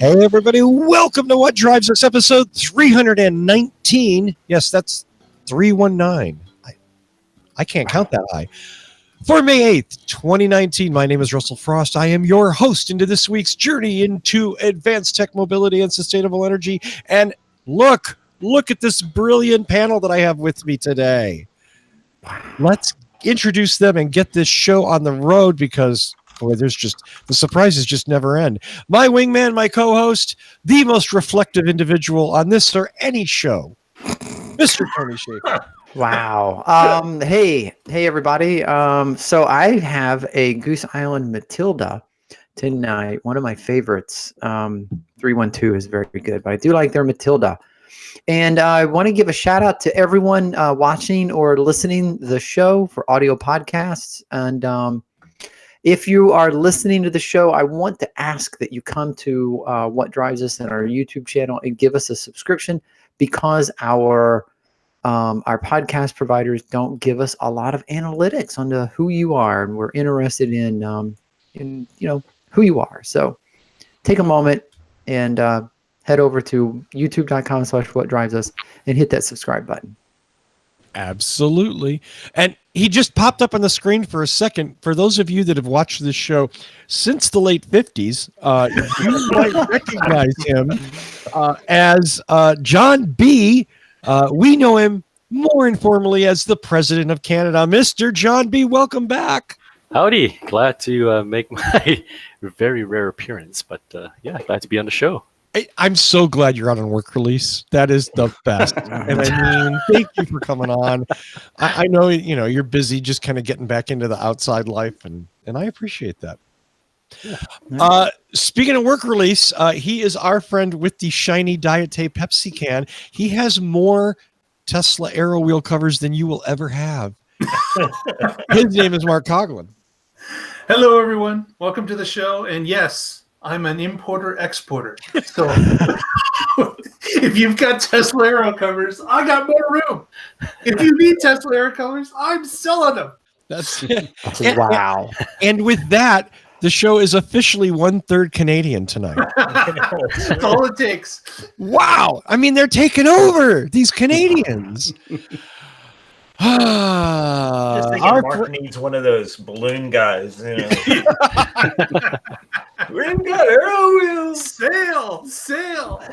Hey, everybody. Welcome to What Drives Us, episode 319. Yes, that's 319. I can't count that high. For May 8th, 2019, my name is Russell Frost. I am your host into this week's journey into advanced tech mobility and sustainable energy. And look at this brilliant panel that I have with me today. Let's introduce them and get this show on the road because... boy, the surprises just never end. My wingman, my co-host, the most reflective individual on this or any show, Mr. Tony Schaefer. Wow. Hey, everybody. So I have a Goose Island Matilda tonight. One of my favorites. 312 is very good, but I do like their Matilda. And I want to give a shout out to everyone watching or listening to the show for audio podcasts. And if you are listening to the show, I want to ask that you come to What Drives Us in our YouTube channel and give us a subscription because our podcast providers don't give us a lot of analytics on who you are, and we're interested in who you are. So take a moment and head over to youtube.com/whatdrivesus and hit that subscribe button. Absolutely. And he just popped up on the screen for a second. For those of you that have watched this show since the late 50s, you might recognize him as John B. We know him more informally as the President of Canada. Mr. John B., welcome back. Howdy. Glad to make my very rare appearance, but glad to be on the show. I'm so glad you're out on work release. That is the best. And I mean, thank you for coming on. I know, you're busy just kind of getting back into the outside life, and I appreciate that. Yeah. Speaking of work release, he is our friend with the shiny Diet-Tay Pepsi can. He has more Tesla Aero wheel covers than you will ever have. His name is Mark Coughlin. Hello, everyone. Welcome to the show. And yes, I'm an importer-exporter. So if you've got Tesla Aero covers, I got more room. If you need Tesla Aero covers, I'm selling them. Wow. And with that, the show is officially 1/3 Canadian tonight. That's all it takes. Wow. I mean, they're taking over, these Canadians. Just thinking Mark needs one of those balloon guys. We've got Aero wheels. Sail.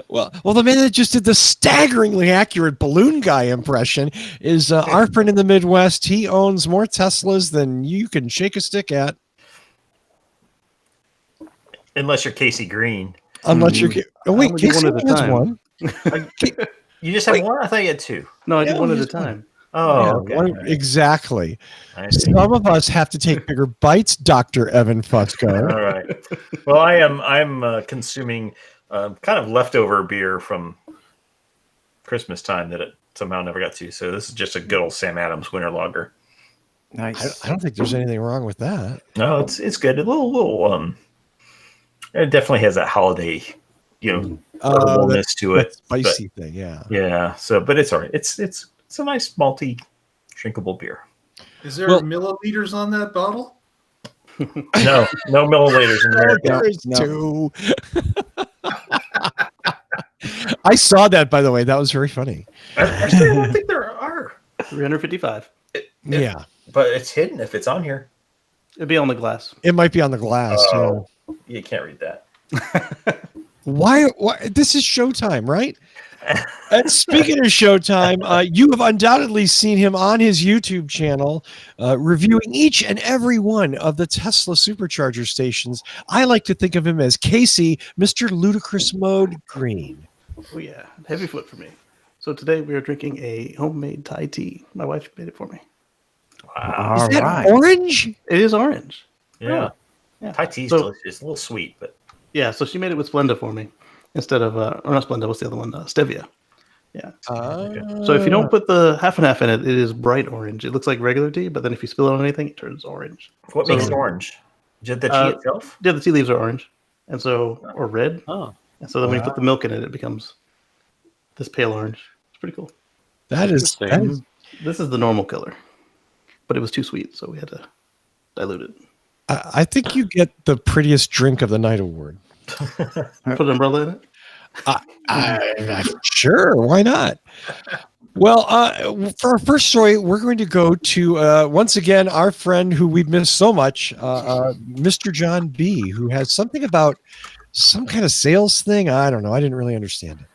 Well, the man that just did the staggeringly accurate balloon guy impression is our friend in the Midwest. He owns more Teslas than you can shake a stick at. Unless you're Casey Green. Unless you're... Oh, wait, Casey Green has one. You just have one? I thought you had two. No, I did one at a time. Oh, okay. Exactly. Some of us have to take bigger bites, Dr. Evan Fusco. All right. Well, I'm consuming kind of leftover beer from Christmas time that it somehow never got to. So this is just a good old Sam Adams winter lager. Nice. I don't think there's anything wrong with that. No, it's good. A little it definitely has that holiday, herbalness to it. Spicy thing, yeah. Yeah. So, but it's all right. It's a nice malty, drinkable beer. Is there milliliters on that bottle? No milliliters in there. There is two. I saw that, by the way. That was very funny. Actually, I don't think there are. 355. Yeah. But it's hidden if it's on here. It'd be on the glass. It might be on the glass. Oh, you can't read that. Why? This is Showtime, right? And speaking of Showtime, you have undoubtedly seen him on his YouTube channel reviewing each and every one of the Tesla supercharger stations. I like to think of him as Casey, Mr. Ludicrous Mode Green. Oh, yeah. Heavy foot for me. So today we are drinking a homemade Thai tea. My wife made it for me. Wow. Is that orange? It is orange. Yeah. Thai tea is delicious. A little sweet, but... Yeah, so she made it with Splenda for me. Instead of, or not Splenda, what's the other one? Stevia. Yeah. So if you don't put the half and half in it, it is bright orange. It looks like regular tea, but then if you spill it on anything, it turns orange. What makes it orange? Is it the tea itself? Yeah, the tea leaves are orange, and so or red. Oh. And so then when you put the milk in it, it becomes this pale orange. It's pretty cool. That is This is the normal color, but it was too sweet, so we had to dilute it. I think you get the prettiest drink of the night award. Put an umbrella in it. Sure, why not? Well, for our first story, we're going to go to, once again, our friend who we've missed so much, Mr. John B., who has something about some kind of sales thing. I don't know. I didn't really understand it.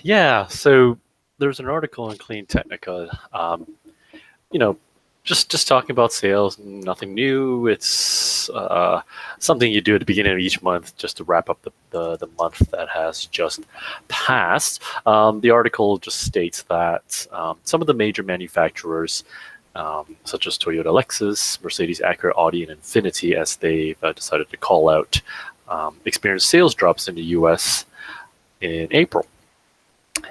Yeah. So there's an article in Clean Technica. Just talking about sales, nothing new. It's something you do at the beginning of each month just to wrap up the month that has just passed. The article just states that some of the major manufacturers, such as Toyota, Lexus, Mercedes, Acura, Audi, and Infiniti, as they've decided to call out, experienced sales drops in the U.S. in April.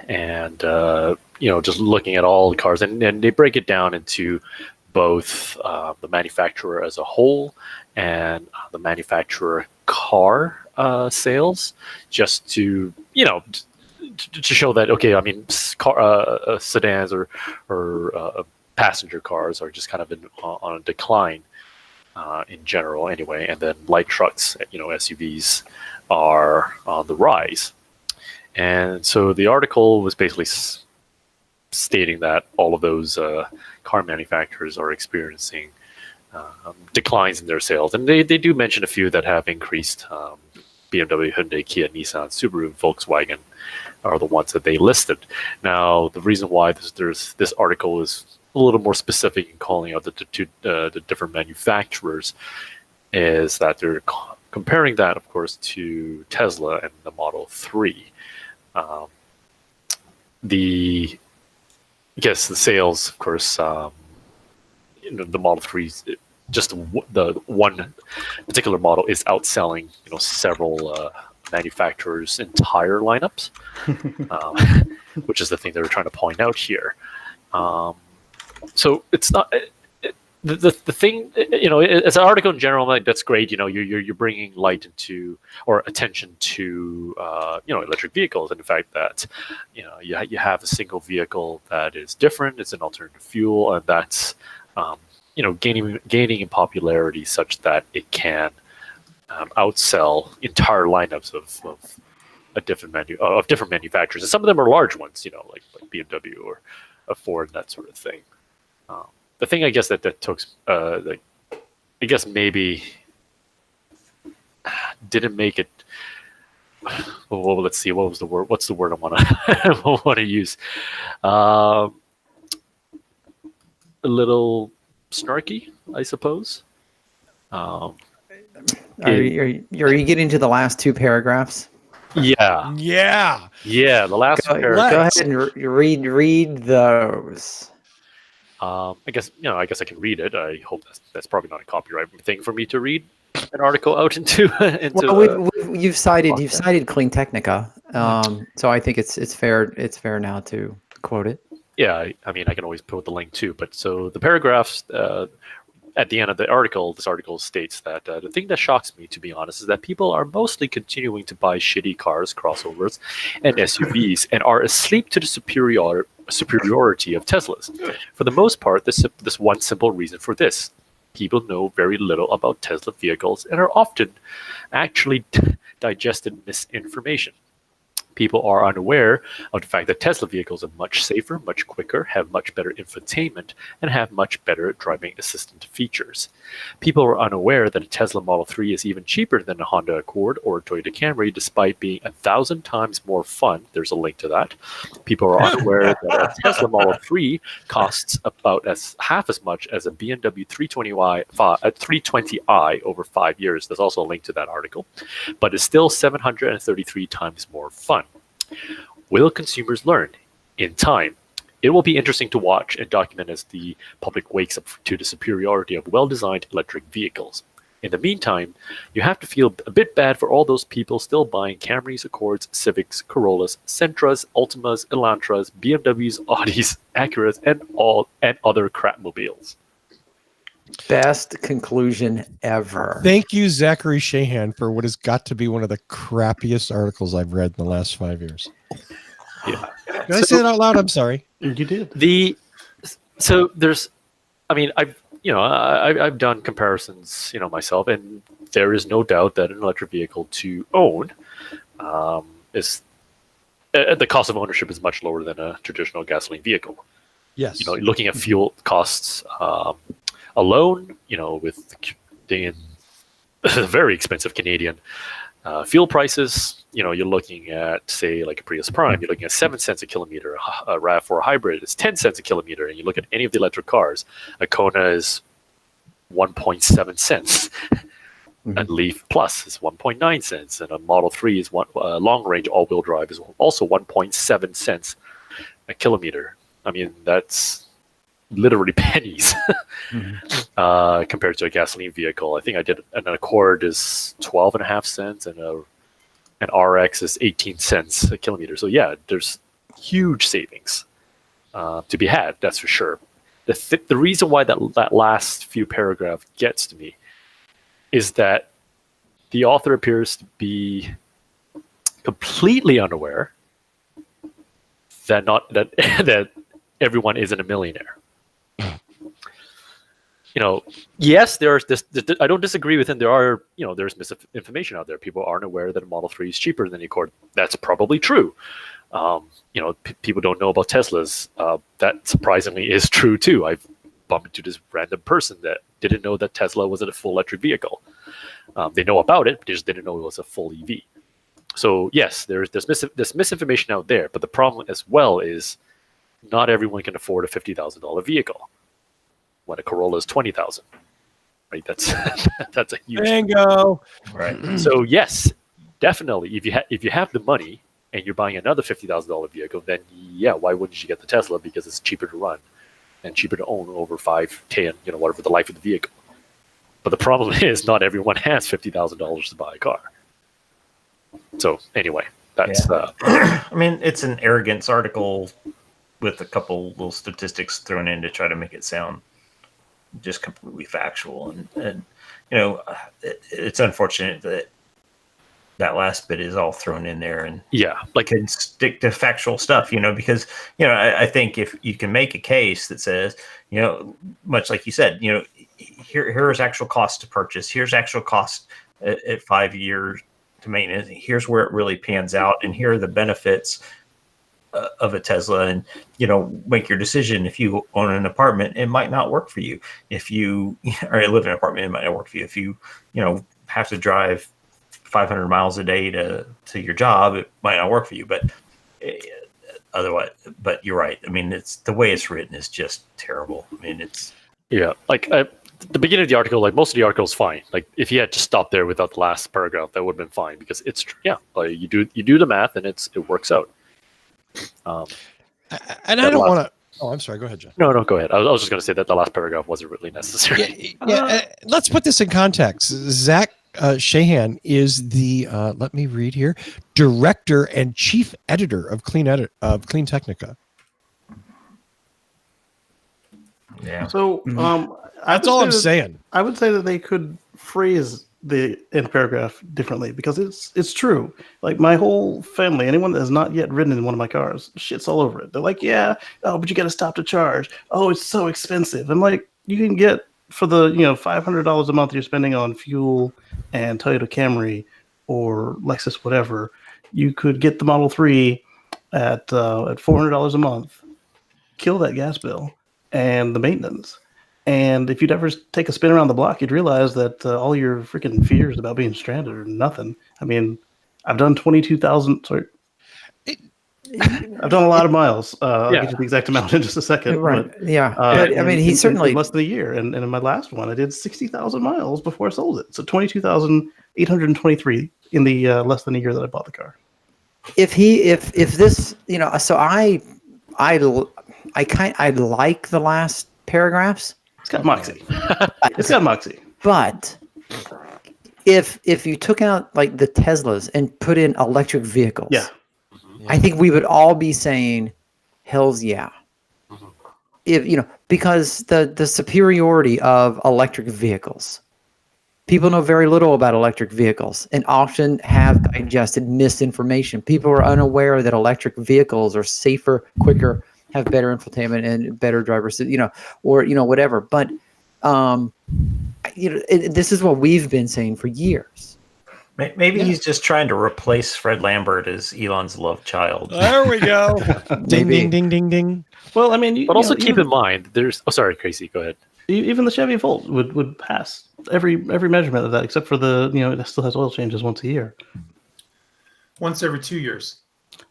And just looking at all the cars, and they break it down into both the manufacturer as a whole and the manufacturer car sales, just to to show that, okay, I mean, sedans or passenger cars are just kind of on a decline in general anyway, and then light trucks, SUVs, are on the rise. And so the article was basically stating that all of those car manufacturers are experiencing declines in their sales. And they do mention a few that have increased. BMW, Hyundai, Kia, Nissan, Subaru, Volkswagen are the ones that they listed. Now, the reason why this article is a little more specific in calling out the different manufacturers is that they're comparing that, of course, to Tesla and the Model 3. The sales, of course, the Model 3, just the one particular model is outselling, several manufacturers' entire lineups, which is the thing they were trying to point out here. So it's not the thing, as an article in general, like, that's great. You're bringing light into or attention to electric vehicles, and the fact that you have a single vehicle that is different, it's an alternative fuel, and that's gaining in popularity such that it can outsell entire lineups of different manufacturers, and some of them are large ones, like BMW or a Ford, that sort of thing. The thing, I guess, that took, I guess maybe didn't make it. Well, let's see. What was the word? What's the word I want to use? A little snarky, I suppose. Are you getting to the last two paragraphs? Yeah. The last paragraph. Go ahead and read those. I guess I can read it. I hope that's probably not a copyright thing for me to read an article out into. You've cited Clean Technica, so I think it's fair. It's fair now to quote it. Yeah, I mean, I can always put the link too. But so the paragraphs at the end of the article, this article states that the thing that shocks me, to be honest, is that people are mostly continuing to buy shitty cars, crossovers, and SUVs, and are asleep to the superiority of Teslas. For the most part, there's one simple reason for this. People know very little about Tesla vehicles and are often actually digested misinformation. People are unaware of the fact that Tesla vehicles are much safer, much quicker, have much better infotainment, and have much better driving assistant features. People are unaware that a Tesla Model 3 is even cheaper than a Honda Accord or a Toyota Camry, despite being 1,000 times more fun. There's a link to that. People are unaware that a Tesla Model 3 costs about half as much as a BMW 320i over 5 years. There's also a link to that article, but it's still 733 times more fun. Will consumers learn? In time. It will be interesting to watch and document as the public wakes up to the superiority of well-designed electric vehicles. In the meantime, you have to feel a bit bad for all those people still buying Camrys, Accords, Civics, Corollas, Sentras, Altimas, Elantras, BMWs, Audis, Acuras, and other crapmobiles. Best conclusion ever. Thank you, Zachary Shahan, for what has got to be one of the crappiest articles I've read in the last 5 years. Yeah. Did I say that out loud? I'm sorry. You did. So there's, I mean, I've done comparisons, myself, and there is no doubt that an electric vehicle to own is the cost of ownership is much lower than a traditional gasoline vehicle. Yes. Looking at fuel costs alone, with the very expensive Canadian fuel prices, you're looking at, say, like a Prius Prime, you're looking at 7 cents a kilometer. A RAV4 hybrid is 10 cents a kilometer. And you look at any of the electric cars, a Kona is 1.7 cents. A Leaf Plus is 1.9 cents. And a Model 3 is long-range all-wheel drive is also 1.7 cents a kilometer. I mean, that's literally pennies compared to a gasoline vehicle. I think I did an Accord is 12.5 cents and an RX is 18 cents a kilometer. So yeah, there's huge savings to be had. That's for sure. The reason why that last few paragraph gets to me is that the author appears to be completely unaware that everyone isn't a millionaire. Yes, there's this. I don't disagree with him. There's misinformation out there. People aren't aware that a Model 3 is cheaper than the Accord. That's probably true. People don't know about Teslas. That surprisingly is true too. I've bumped into this random person that didn't know that Tesla was a full electric vehicle. They know about it, but they just didn't know it was a full EV. So yes, there's misinformation out there. But the problem as well is not everyone can afford a $50,000 vehicle when a Corolla is $20,000. Right? That's a huge Bingo. Right. So yes, definitely. If you have the money and you're buying another $50,000 vehicle, then yeah, why wouldn't you get the Tesla? Because it's cheaper to run and cheaper to own over 5, 10, whatever the life of the vehicle. But the problem is not everyone has $50,000 to buy a car. So anyway, that's. I mean, it's an arrogance article with a couple little statistics thrown in to try to make it sound just completely factual, and it's unfortunate that last bit is all thrown in there, and can stick to factual stuff, because I think if you can make a case that says, much like you said, here's actual cost to purchase, here's actual cost at 5 years to maintenance, here's where it really pans out, and here are the benefits of a Tesla, and make your decision. If you own an apartment, it might not work for you. If you live in an apartment, it might not work for you. If you have to drive 500 miles a day to your job, it might not work for you. But otherwise, but you're right. I mean, it's the way it's written is just terrible. I mean, it's like the beginning of the article, like most of the article is fine. Like if you had just stopped there without the last paragraph, that would have been fine because it's like you do the math and it works out. And I don't want to. Oh, I'm sorry. Go ahead, John. No, go ahead. I was just going to say that the last paragraph wasn't really necessary. Let's put this in context. Zach Shahan is the let me read here, director and chief editor of Clean Technica. Yeah. So that's all I'm saying. I would say that they could phrase the end paragraph differently because it's true. Like my whole family, anyone that has not yet ridden in one of my cars, shits all over it. They're like, but you got to stop to charge. Oh, it's so expensive. I'm like, you can get for the $500 a month you're spending on fuel and Toyota Camry or Lexus whatever, you could get the Model 3 at $400 a month, kill that gas bill and the maintenance. And if you'd ever take a spin around the block, you'd realize that all your freaking fears about being stranded are nothing. I mean, I've done 22,000. Sorry. I've done a lot of miles. I'll get you the exact amount in just a second. Right. But, But, I mean, he certainly in less than a year. And in my last one, I did 60,000 miles before I sold it. So 22,823 in the less than a year that I bought the car. If this, so I like the last paragraphs. It's got moxie. It's got moxie. But if you took out like the Teslas and put in electric vehicles, I think we would all be saying, "Hell's yeah!" If because the superiority of electric vehicles, people know very little about electric vehicles and often have digested misinformation. People are unaware that electric vehicles are safer, quicker, have better infotainment and better drivers, or whatever. But this is what we've been saying for years. Maybe he's just trying to replace Fred Lambert as Elon's love child. There we go. Ding, Maybe. ding, ding, ding, ding. Well, I mean, But also keep in mind, there's. Oh, sorry, Casey. Go ahead. even the Chevy Volt would pass every measurement of that, except for it still has oil changes once a year. Once every 2 years.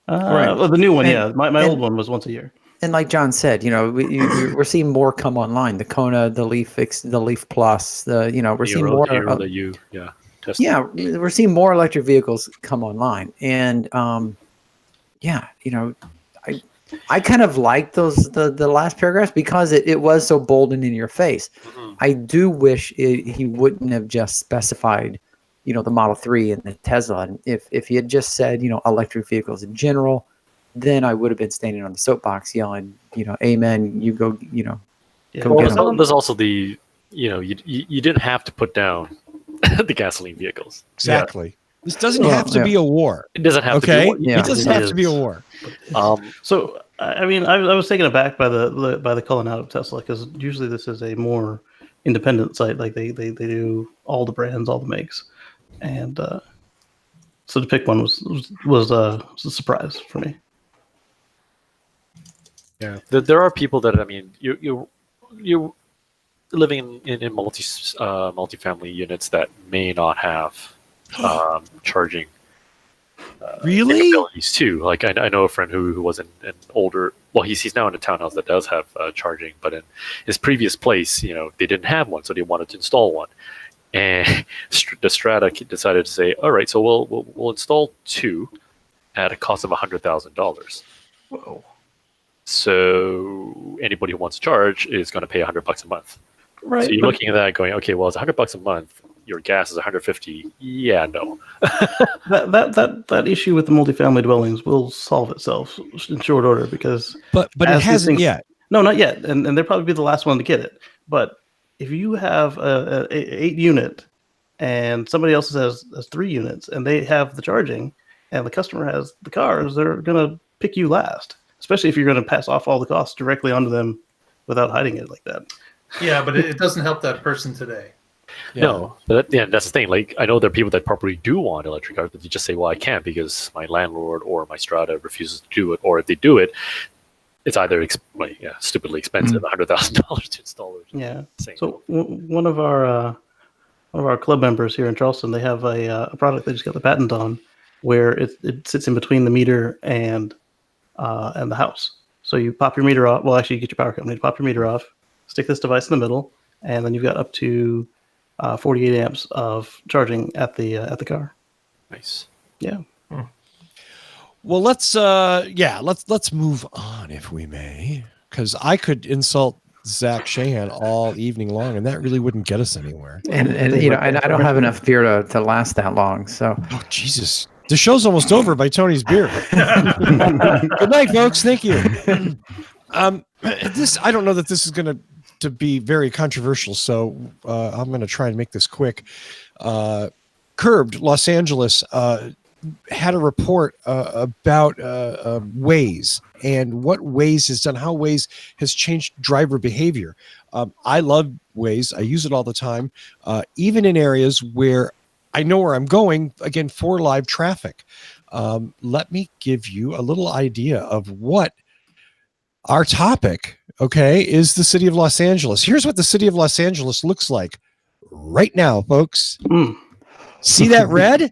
Right. Well, the new one, And- my old one was once a year. And like John said, we're seeing more come online. The Kona, the Leaf the Leaf Plus, we're seeing more. Test. Yeah, we're seeing more electric vehicles come online, and I kind of like the last paragraphs because it was so bold and in your face. Mhm. I do wish he wouldn't have just specified, the Model 3 and the Tesla. And if he had just said, electric vehicles in general, then I would have been standing on the soapbox yelling, amen, you go, Yeah. go Well, get 'em. there's also the, you didn't have to put down the gasoline vehicles. Exactly. This doesn't Well, have to yeah. be a war. It doesn't have Okay, to be. Yeah. it doesn't have to be a war. So, I mean, I was taken aback by the calling out of Tesla, because usually this is a more independent site. Like they do all the brands, all the makes, and so to pick one was a surprise for me. Yeah, there are people that, I mean, you living in multifamily units that may not have charging Really? capabilities too. Like I know a friend who was in an older. Well, he's now in a townhouse that does have charging, but in his previous place, they didn't have one, so they wanted to install one. And the Strata decided to say, "All right, so we'll install 2 at a cost of $100,000." Whoa. So anybody who wants to charge is going to pay $100 a month. Right. So you're looking at that going, okay, well, it's $100 a month. Your gas is $150. Yeah, no. That issue with the multifamily dwellings will solve itself in short order, because But it as these hasn't things- yet. No, not yet, and they'll probably be the last one to get it. But if you have a 8-unit and somebody else has 3 units and they have the charging and the customer has the cars, they're gonna pick you last, especially if you're gonna pass off all the costs directly onto them without hiding it like that. Yeah, but it doesn't help that person today. Yeah. No, but that's the thing. Like, I know there are people that probably do want electric cars, but they just say, well, I can't because my landlord or my Strata refuses to do it. Or if they do it, it's either stupidly expensive, $100,000 to install it. Yeah. Same. So one of our club members here in Charleston, they have a product they just got the patent on, where it sits in between the meter and the house. So you pop your meter off. Well, actually, you get your power company to pop your meter off, stick this device in the middle, and then you've got up to 48 amps of charging at the car. Nice. Yeah. Well, let's move on, if we may, because I could insult Zach Shahan all evening long, and that really wouldn't get us anywhere. And I don't have enough beer to last that long. So Oh, Jesus. The show's almost over by Tony's beer. Good night, folks. Thank you. I don't know that this is going to be very controversial, so I'm going to try and make this quick. Curbed Los Angeles had a report about Waze and what Waze has done, how Waze has changed driver behavior. I love Waze. I use it all the time, even in areas where I know where I'm going, again, for live traffic. Let me give you a little idea of what our topic, is the city of Los Angeles. Here's what the city of Los Angeles looks like right now, folks. See that red?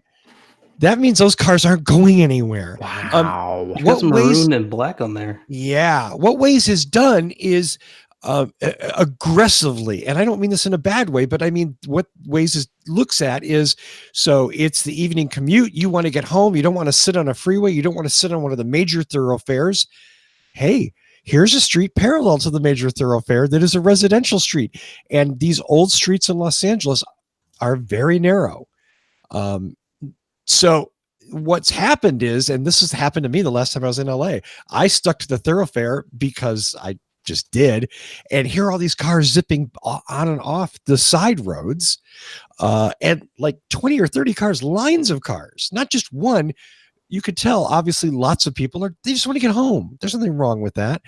That means those cars aren't going anywhere. wow. Got What some Waze? maroon and black on there. Yeah. What Waze has done is aggressively, and I don't mean this in a bad way, but I mean what Waze looks at is, so it's the evening commute. You want to get home. You don't want to sit on a freeway. You don't want to sit on one of the major thoroughfares. Hey, here's a street parallel to the major thoroughfare that is a residential street. And these old streets in Los Angeles are very narrow. So what's happened is, and this has happened to me the last time I was in LA, I stuck to the thoroughfare because I just did. And here are all these cars zipping on and off the side roads, and like 20 or 30 cars, lines of cars, not just one. You could tell, obviously, lots of people they just want to get home. There's nothing wrong with that.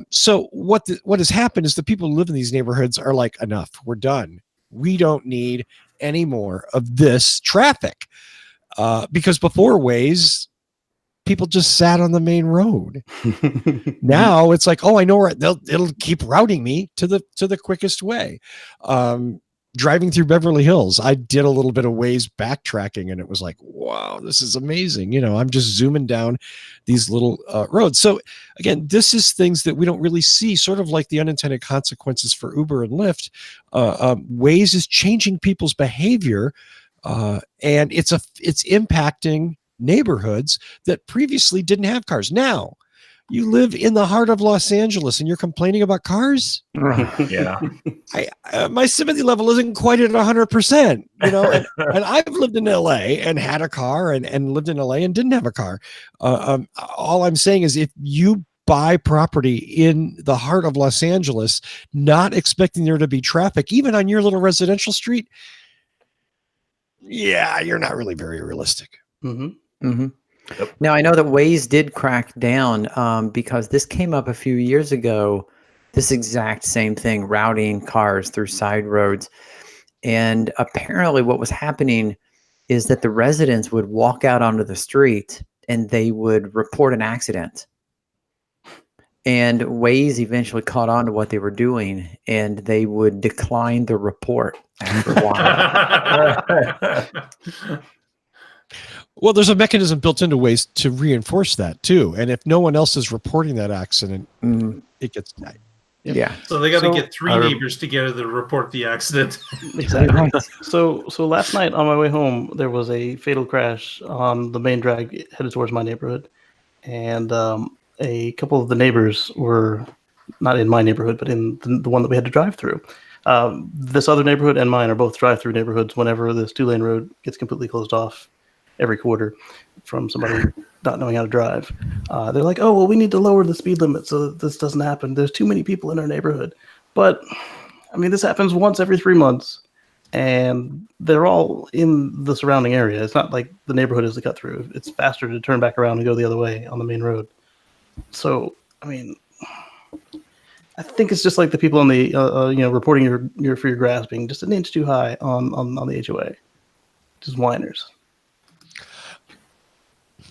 So what has happened is the people who live in these neighborhoods are like, enough, we're done. we don't need any more of this traffic. Because before Waze, people just sat on the main road. Now it's like, oh, I know where it'll keep routing me to the quickest way. Driving through Beverly Hills, I did a little bit of Waze backtracking, and it was like, wow, this is amazing. You know, I'm just zooming down these little roads. So again, this is things that we don't really see, sort of like the unintended consequences for Uber and Lyft. Waze is changing people's behavior, and it's impacting neighborhoods that previously didn't have cars. Now, you live in the heart of Los Angeles and you're complaining about cars? Yeah. My sympathy level isn't quite at 100%, you know, and I've lived in LA and had a car and lived in LA and didn't have a car. All I'm saying is if you buy property in the heart of Los Angeles, not expecting there to be traffic, even on your little residential street, yeah, you're not really very realistic. Mm-hmm. Mm-hmm. Yep. Now, I know that Waze did crack down because this came up a few years ago, this exact same thing, routing cars through side roads. And apparently what was happening is that the residents would walk out onto the street and they would report an accident. And Waze eventually caught on to what they were doing, and they would decline the report after a while. Well, there's a mechanism built into Waze to reinforce that too. And if no one else is reporting that accident, it gets tight. Yeah. So they got to get three neighbors together to report the accident. Exactly. So last night on my way home, there was a fatal crash on the main drag headed towards my neighborhood. And a couple of the neighbors were not in my neighborhood, but in the one that we had to drive through. This other neighborhood and mine are both drive-through neighborhoods whenever this 2-lane road gets completely closed off every quarter from somebody not knowing how to drive. They're like, oh, well, we need to lower the speed limit so that this doesn't happen. There's too many people in our neighborhood. But, I mean, this happens once every 3 months, and they're all in the surrounding area. It's not like the neighborhood is the cut through. It's faster to turn back around and go the other way on the main road. So, I mean, I think it's just like the people on the, reporting your for your grass being just an inch too high on the HOA. Just whiners.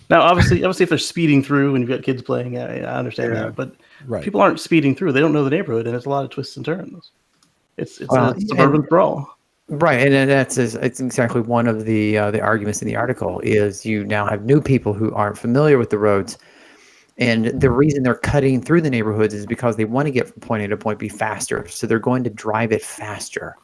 Now, obviously, if they're speeding through and you've got kids playing, I understand that. But people aren't speeding through; they don't know the neighborhood, and it's a lot of twists and turns. It's a suburban sprawl, right? And it's exactly one of the arguments in the article is you now have new people who aren't familiar with the roads, and the reason they're cutting through the neighborhoods is because they want to get from point A to point B faster, so they're going to drive it faster.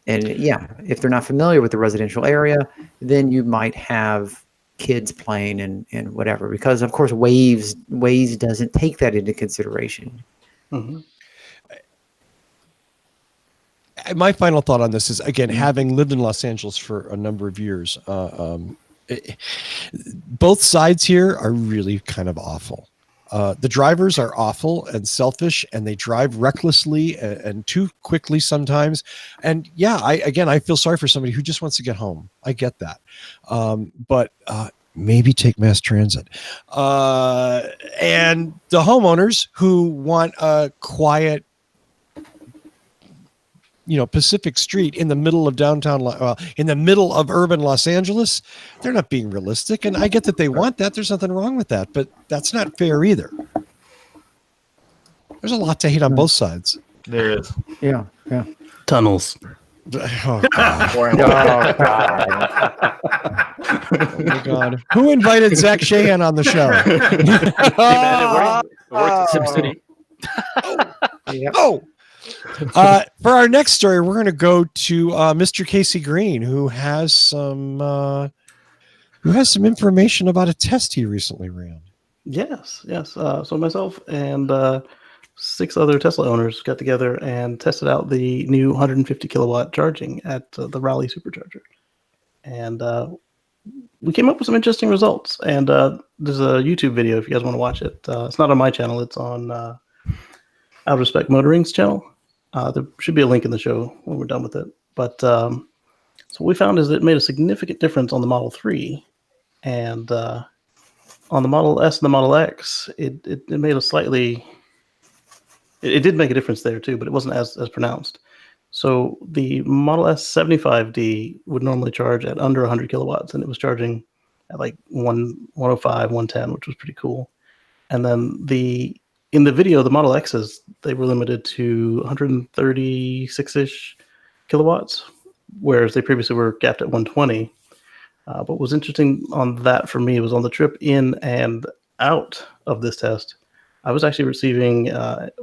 And yeah, if they're not familiar with the residential area, then you might have kids playing and whatever, because of course Waze doesn't take that into consideration. Mm-hmm. My final thought on this is, again, having lived in Los Angeles for a number of years, both sides here are really kind of awful. The drivers are awful and selfish, and they drive recklessly and too quickly sometimes. And yeah, I feel sorry for somebody who just wants to get home. I get that. But maybe take mass transit. And the homeowners who want a quiet, Pacific Street in the middle of downtown, in the middle of urban Los Angeles, they're not being realistic. And I get that they want that. There's nothing wrong with that, but that's not fair either. There's a lot to hate on both sides. There is. Yeah. Tunnels. Oh, God. Oh, my God. Who invited Zach Shahan on the show? For our next story, we're going to go to Mr. Casey Green, who has some information about a test he recently ran. Yes. So myself and 6 other Tesla owners got together and tested out the new 150 kilowatt charging at the Raleigh supercharger, and we came up with some interesting results. And there's a YouTube video if you guys want to watch it. It's not on my channel; it's on Out of Respect Motoring's channel. There should be a link in the show when we're done with it. But so what we found is that it made a significant difference on the Model 3, and on the Model S and the Model X, it made a slightly. It did make a difference there too, but it wasn't as pronounced. So the Model S 75D would normally charge at under 100 kilowatts, and it was charging at like 105, 110, which was pretty cool. And then in the video, the Model X's, they were limited to 136-ish kilowatts, whereas they previously were capped at 120. But what was interesting on that for me was on the trip in and out of this test, I was actually receiving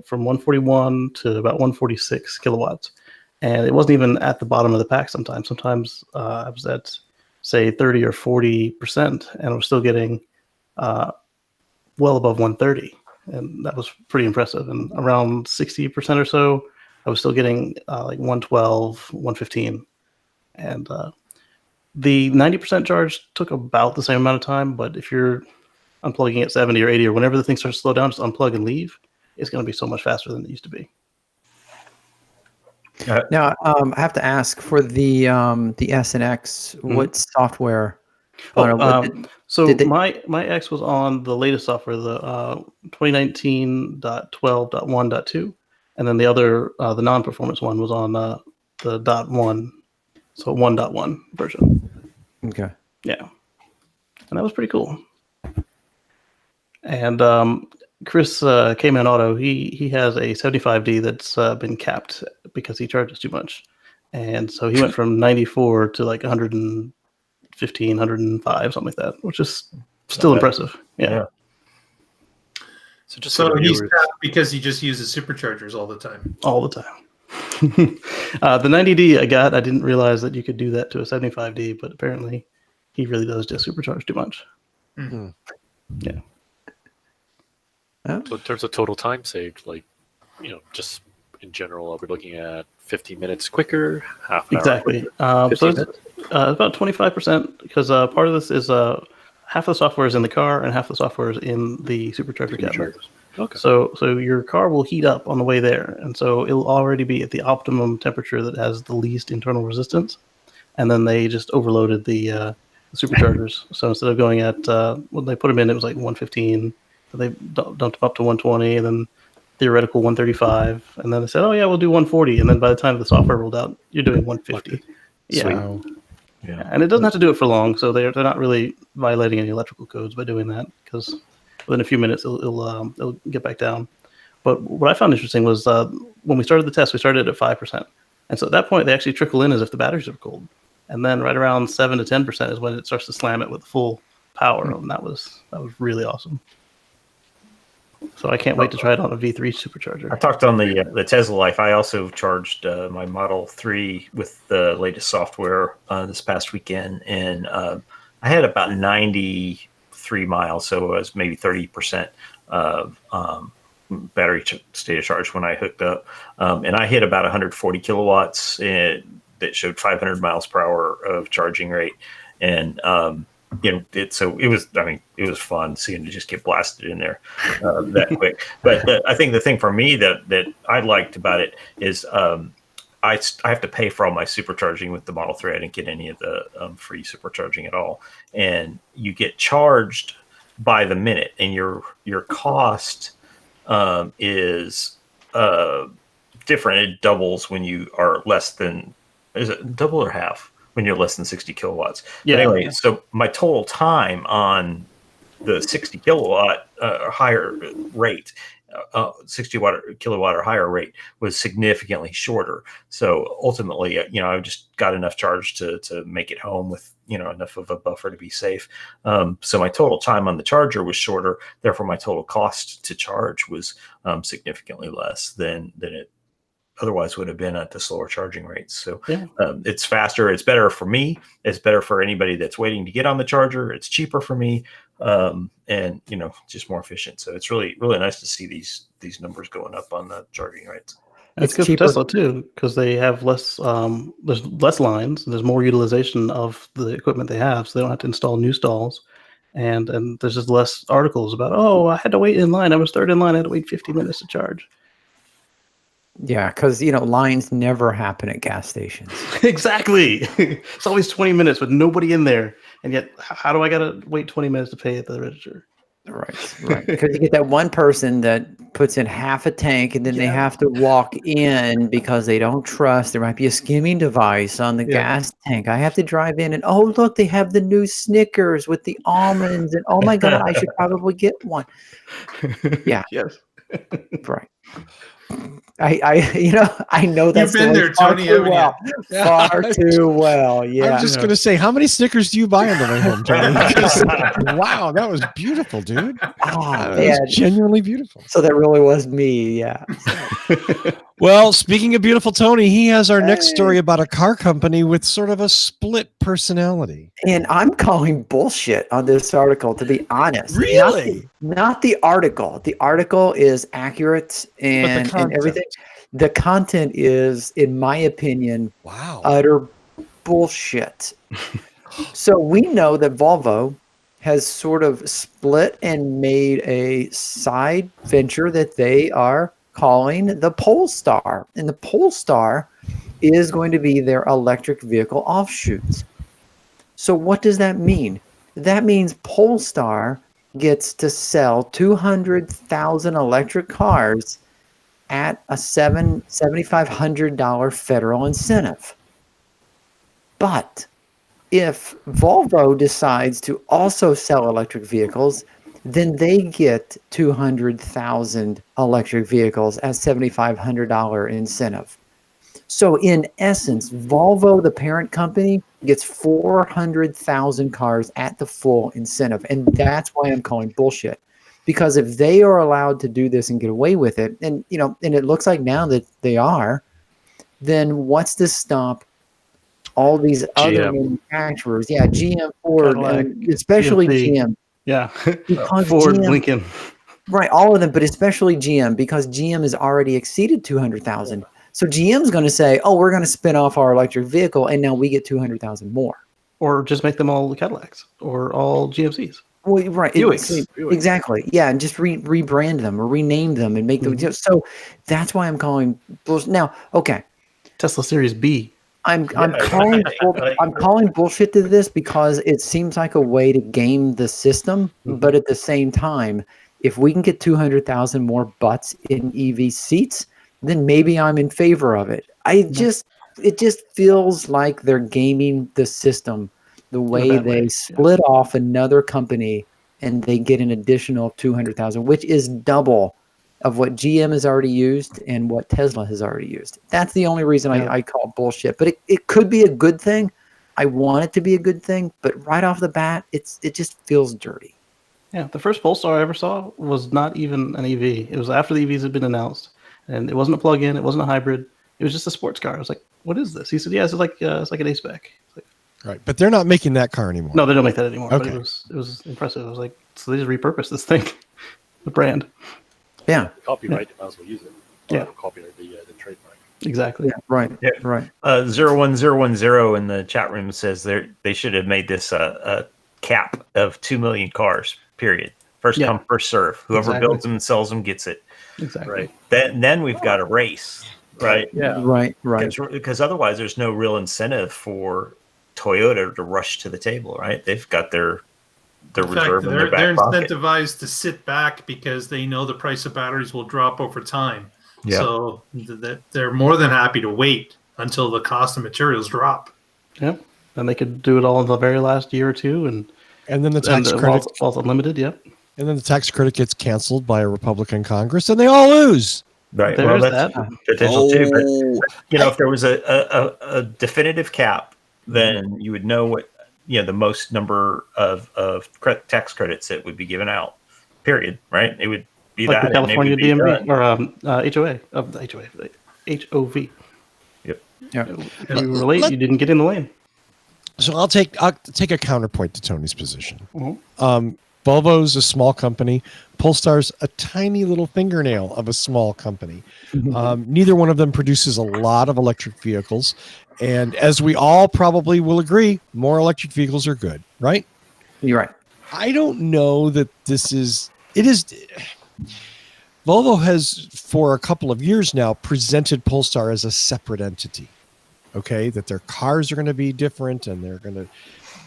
from 141 to about 146 kilowatts. And it wasn't even at the bottom of the pack sometimes. Sometimes I was at, say, 30 or 40%, and I was still getting well above 130. And that was pretty impressive. And around 60% or so, I was still getting like 112, 115. And the 90% charge took about the same amount of time, but if you're unplugging at 70 or 80 or whenever the thing starts to slow down, just unplug and leave, it's going to be so much faster than it used to be. Now, I have to ask for the S and X, what software? My X was on the latest software, the 2019.12.1.2, and then the other, the non-performance one, was on the .1, so 1.1 version. Okay. Yeah, and that was pretty cool. And Chris K-Man Auto, he has a 75D that's been capped because he charges too much, and so he went from 94 to like 115, 105, something like that, which is still impressive. Yeah. So he's capped because he just uses superchargers all the time. All the time. The 90D I didn't realize that you could do that to a 75D, but apparently he really does just supercharge too much. Mm-hmm. Yeah. So in terms of total time saved, like, just in general, are we looking at 15 minutes quicker, half an hour? Exactly. So it's about 25%, because part of this is half the software is in the car and half the software is in the supercharger cabinet. Okay. So your car will heat up on the way there, and so it'll already be at the optimum temperature that has the least internal resistance, and then they just overloaded the superchargers. So instead of going at when they put them in, it was like 115. They dumped them up to 120, and then theoretical 135, and then they said, "Oh yeah, we'll do 140." And then by the time the software rolled out, you're doing 150. Yeah. Yeah, and it doesn't have to do it for long, so they're not really violating any electrical codes by doing that, because within a few minutes it'll get back down. But what I found interesting was when we started the test, we started at 5%, and so at that point they actually trickle in as if the batteries are cold, and then right around 7 to 10% is when it starts to slam it with full power, and that was really awesome. So I can't wait to try it on a V3 supercharger. I talked on the Tesla Life. I also charged my Model 3 with the latest software this past weekend, and I had about 93 miles, so it was maybe 30% of battery state of charge when I hooked up, and I hit about 140 kilowatts, that showed 500 miles per hour of charging rate, and it was fun seeing it just get blasted in there that quick. But I think the thing for me that I liked about it is I have to pay for all my supercharging with the Model 3. I didn't get any of the free supercharging at all, and you get charged by the minute, and your cost is different. It doubles when you are less than, is it double or half? When you're less than 60 kilowatts. Yeah. But anyway, so my total time on the 60 kilowatt higher rate, 60 kilowatt or higher rate, was significantly shorter. So ultimately, I just got enough charge to make it home with enough of a buffer to be safe. So my total time on the charger was shorter. Therefore, my total cost to charge was significantly less than it otherwise would have been at the slower charging rates. So it's faster. It's better for me. It's better for anybody that's waiting to get on the charger. It's cheaper for me, and just more efficient. So it's really, really nice to see these numbers going up on the charging rates. It's good for Tesla too, because they have less. There's less lines. There's more utilization of the equipment they have, so they don't have to install new stalls. And there's just less articles about, oh, I had to wait in line. I was third in line. I had to wait 50 minutes to charge. Yeah, because lines never happen at gas stations. Exactly. It's always 20 minutes with nobody in there, and yet how do I gotta wait 20 minutes to pay at the register? Right. Because you get that one person that puts in half a tank and then they have to walk in because they don't trust. There might be a skimming device on the gas tank. I have to drive in and, oh, look, they have the new Snickers with the almonds. And oh my God, I should probably get one. Yeah. Yes. Right. I know that You've been there, Tony, haven't you? Far too well. Yeah. I was just going to say, how many Snickers do you buy on the way home, Tony? Because, wow, that was beautiful, dude. Oh, That man. was genuinely beautiful. So that really was me. Yeah. Well, speaking of beautiful Tony, he has our next story about a car company with sort of a split personality. And I'm calling bullshit on this article, to be honest. Really? Not the article. The article is accurate and everything. The content is, in my opinion, utter bullshit. So we know that Volvo has sort of split and made a side venture that they are calling the Polestar. And the Polestar is going to be their electric vehicle offshoots. So what does that mean? That means Polestar gets to sell 200,000 electric cars at a $7,500 federal incentive. But if Volvo decides to also sell electric vehicles, then they get 200,000 electric vehicles at $7,500 incentive. So in essence, Volvo, the parent company, gets 400,000 cars at the full incentive. And that's why I'm calling bullshit. Because if they are allowed to do this and get away with it, and it looks like now that they are, then what's to stop all these other manufacturers? Yeah, GM, Ford, and especially GM. Yeah, Because Ford, GM, Lincoln. Right, all of them, but especially GM, because GM has already exceeded 200,000. So GM's going to say, oh, we're going to spin off our electric vehicle, and now we get 200,000 more. Or just make them all Cadillacs or all GMCs. Well, right. Buicks. Exactly. Yeah, and just rebrand them or rename them and make them. So that's why I'm calling bullshit. Now, okay. Tesla Series B. I'm calling bullshit to this because it seems like a way to game the system, but at the same time, if we can get 200,000 more butts in EV seats, then maybe I'm in favor of it. It just feels like they're gaming the system the way they split off another company and they get an additional 200,000, which is double of what GM has already used and what Tesla has already used. That's the only reason I call it bullshit. But it could be a good thing. I want it to be a good thing, but right off the bat, it just feels dirty. Yeah, the first Polestar I ever saw was not even an EV. It was after the EVs had been announced, and it wasn't a plug-in. It wasn't a hybrid. It was just a sports car. I was like, "What is this?" He said, "Yeah, it's like an A-Spec." Right, but they're not making that car anymore. No, they don't make that anymore. Okay. But it was impressive. I was like, so they just repurposed this thing, the brand. Yeah. Copyright, you might as well use it. Yeah. Copyright the trademark. Exactly. Yeah. Right. Yeah. Right. 01010 in the chat room says they should have made this a cap of 2 million cars. Period. First come, first serve. Whoever builds them and sells them gets it. Exactly. Right. Then we've got a race. Right. Yeah. Right. Because otherwise, there's no real incentive for Toyota to rush to the table. Right. They've got their reserve in their back they're pocket. incentivized to sit back because they know the price of batteries will drop over time. Yeah. So they're more than happy to wait until the cost of materials drop. Yep. And they could do it all in the very last year or two, and then the tax credit, while it's unlimited. Yep. And then the tax credit gets canceled by a Republican Congress, and they all lose. Right. There's Well, that's potential too. But if there was a definitive cap, then you would know what the most number of tax credits that would be given out. Period. Right. It would be Like that the California and it would be DMV done. or HOA of the HOV. Yep. Yeah. If you were late, you didn't get in the lane. So I'll take a counterpoint to Tony's position. Mm-hmm. Volvo's a small company. Polestar's a tiny little fingernail of a small company. Neither one of them produces a lot of electric vehicles. And as we all probably will agree, more electric vehicles are good, right? You're right. I don't know that it is. Volvo has, for a couple of years now, presented Polestar as a separate entity. Okay, that their cars are going to be different and they're going to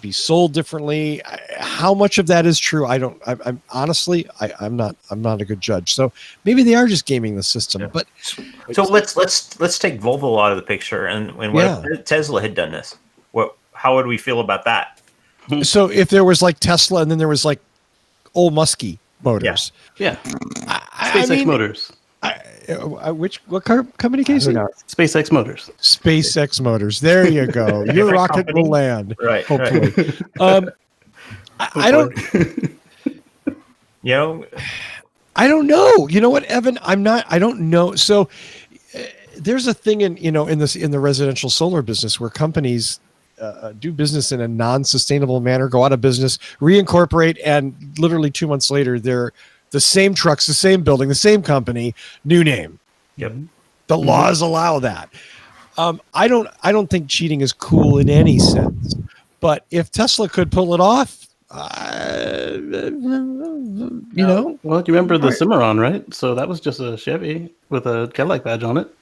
be sold differently. How much of that is true? I'm honestly, I'm not a good judge. So maybe they are just gaming the system. Yeah. But So let's take Volvo out of the picture, and what if Tesla had done this? How would we feel about that? So if there was like Tesla and then there was like old Muskie Motors, SpaceX Motors. What company, Casey? SpaceX Motors. SpaceX Motors. There you go. Your rocket company. will land. Right. Hopefully. Right. I don't. You know, I don't know. You know what, Evan? I don't know. So there's a thing in the residential solar business where companies do business in a non-sustainable manner, go out of business, reincorporate, and literally 2 months later, they're the same trucks, the same building, the same company, new name. Yep. The laws allow that. I don't think cheating is cool in any sense. But if Tesla could pull it off, you know. Well, you remember the Cimarron, right? So that was just a Chevy with a Cadillac badge on it.